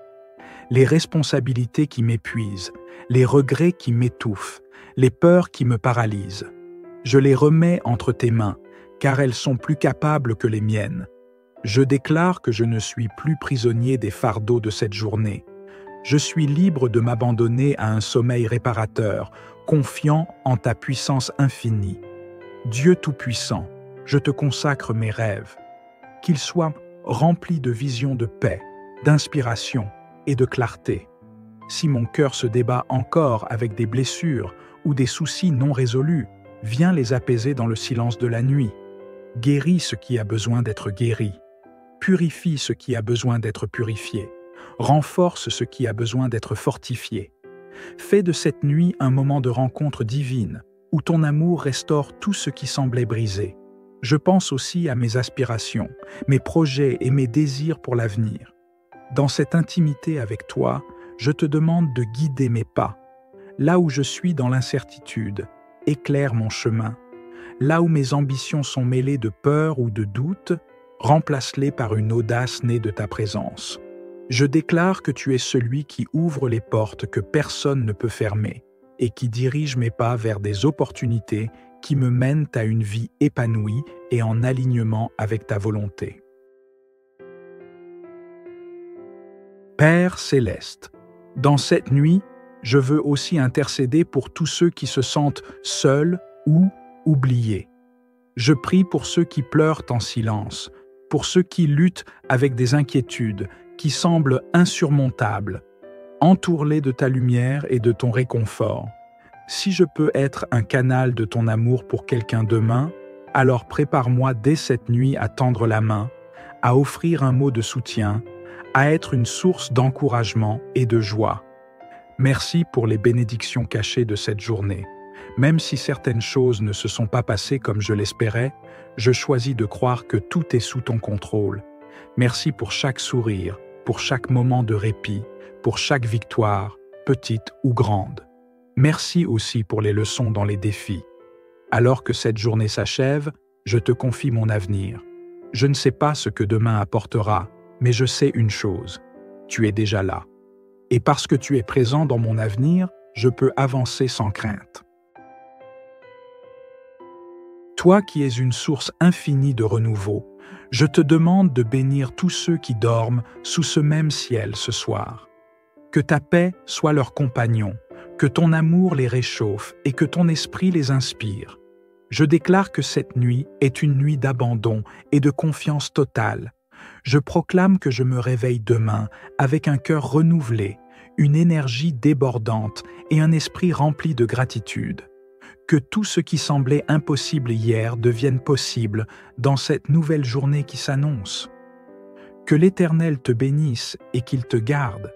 les responsabilités qui m'épuisent, les regrets qui m'étouffent, les peurs qui me paralysent. Je les remets entre tes mains, car elles sont plus capables que les miennes. Je déclare que je ne suis plus prisonnier des fardeaux de cette journée. Je suis libre de m'abandonner à un sommeil réparateur, confiant en ta puissance infinie. Dieu Tout-Puissant, je te consacre mes rêves, qu'ils soient remplis de visions de paix, d'inspiration et de clarté. Si mon cœur se débat encore avec des blessures ou des soucis non résolus, viens les apaiser dans le silence de la nuit. Guéris ce qui a besoin d'être guéri. Purifie ce qui a besoin d'être purifié. Renforce ce qui a besoin d'être fortifié. Fais de cette nuit un moment de rencontre divine, où ton amour restaure tout ce qui semblait brisé. Je pense aussi à mes aspirations, mes projets et mes désirs pour l'avenir. Dans cette intimité avec toi, je te demande de guider mes pas. Là où je suis dans l'incertitude, éclaire mon chemin. Là où mes ambitions sont mêlées de peur ou de doute, remplace-les par une audace née de ta présence. Je déclare que tu es celui qui ouvre les portes que personne ne peut fermer et qui dirige mes pas vers des opportunités qui me mènent à une vie épanouie et en alignement avec ta volonté. Père céleste, dans cette nuit, je veux aussi intercéder pour tous ceux qui se sentent seuls ou oubliés. Je prie pour ceux qui pleurent en silence, pour ceux qui luttent avec des inquiétudes qui semblent insurmontables. Entoure-les de ta lumière et de ton réconfort. Si je peux être un canal de ton amour pour quelqu'un demain, alors prépare-moi dès cette nuit à tendre la main, à offrir un mot de soutien, à être une source d'encouragement et de joie. Merci pour les bénédictions cachées de cette journée. Même si certaines choses ne se sont pas passées comme je l'espérais, je choisis de croire que tout est sous ton contrôle. Merci pour chaque sourire, pour chaque moment de répit, pour chaque victoire, petite ou grande. Merci aussi pour les leçons dans les défis. Alors que cette journée s'achève, je te confie mon avenir. Je ne sais pas ce que demain apportera, mais je sais une chose, tu es déjà là. Et parce que tu es présent dans mon avenir, je peux avancer sans crainte. Toi qui es une source infinie de renouveau, je te demande de bénir tous ceux qui dorment sous ce même ciel ce soir. Que ta paix soit leur compagnon, que ton amour les réchauffe et que ton esprit les inspire. Je déclare que cette nuit est une nuit d'abandon et de confiance totale. Je proclame que je me réveille demain avec un cœur renouvelé, une énergie débordante et un esprit rempli de gratitude. Que tout ce qui semblait impossible hier devienne possible dans cette nouvelle journée qui s'annonce. Que l'Éternel te bénisse et qu'il te garde,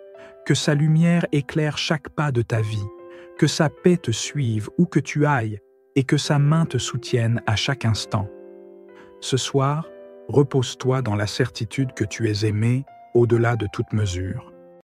que sa lumière éclaire chaque pas de ta vie, que sa paix te suive où que tu ailles et que sa main te soutienne à chaque instant. Ce soir, repose-toi dans la certitude que tu es aimé au-delà de toute mesure.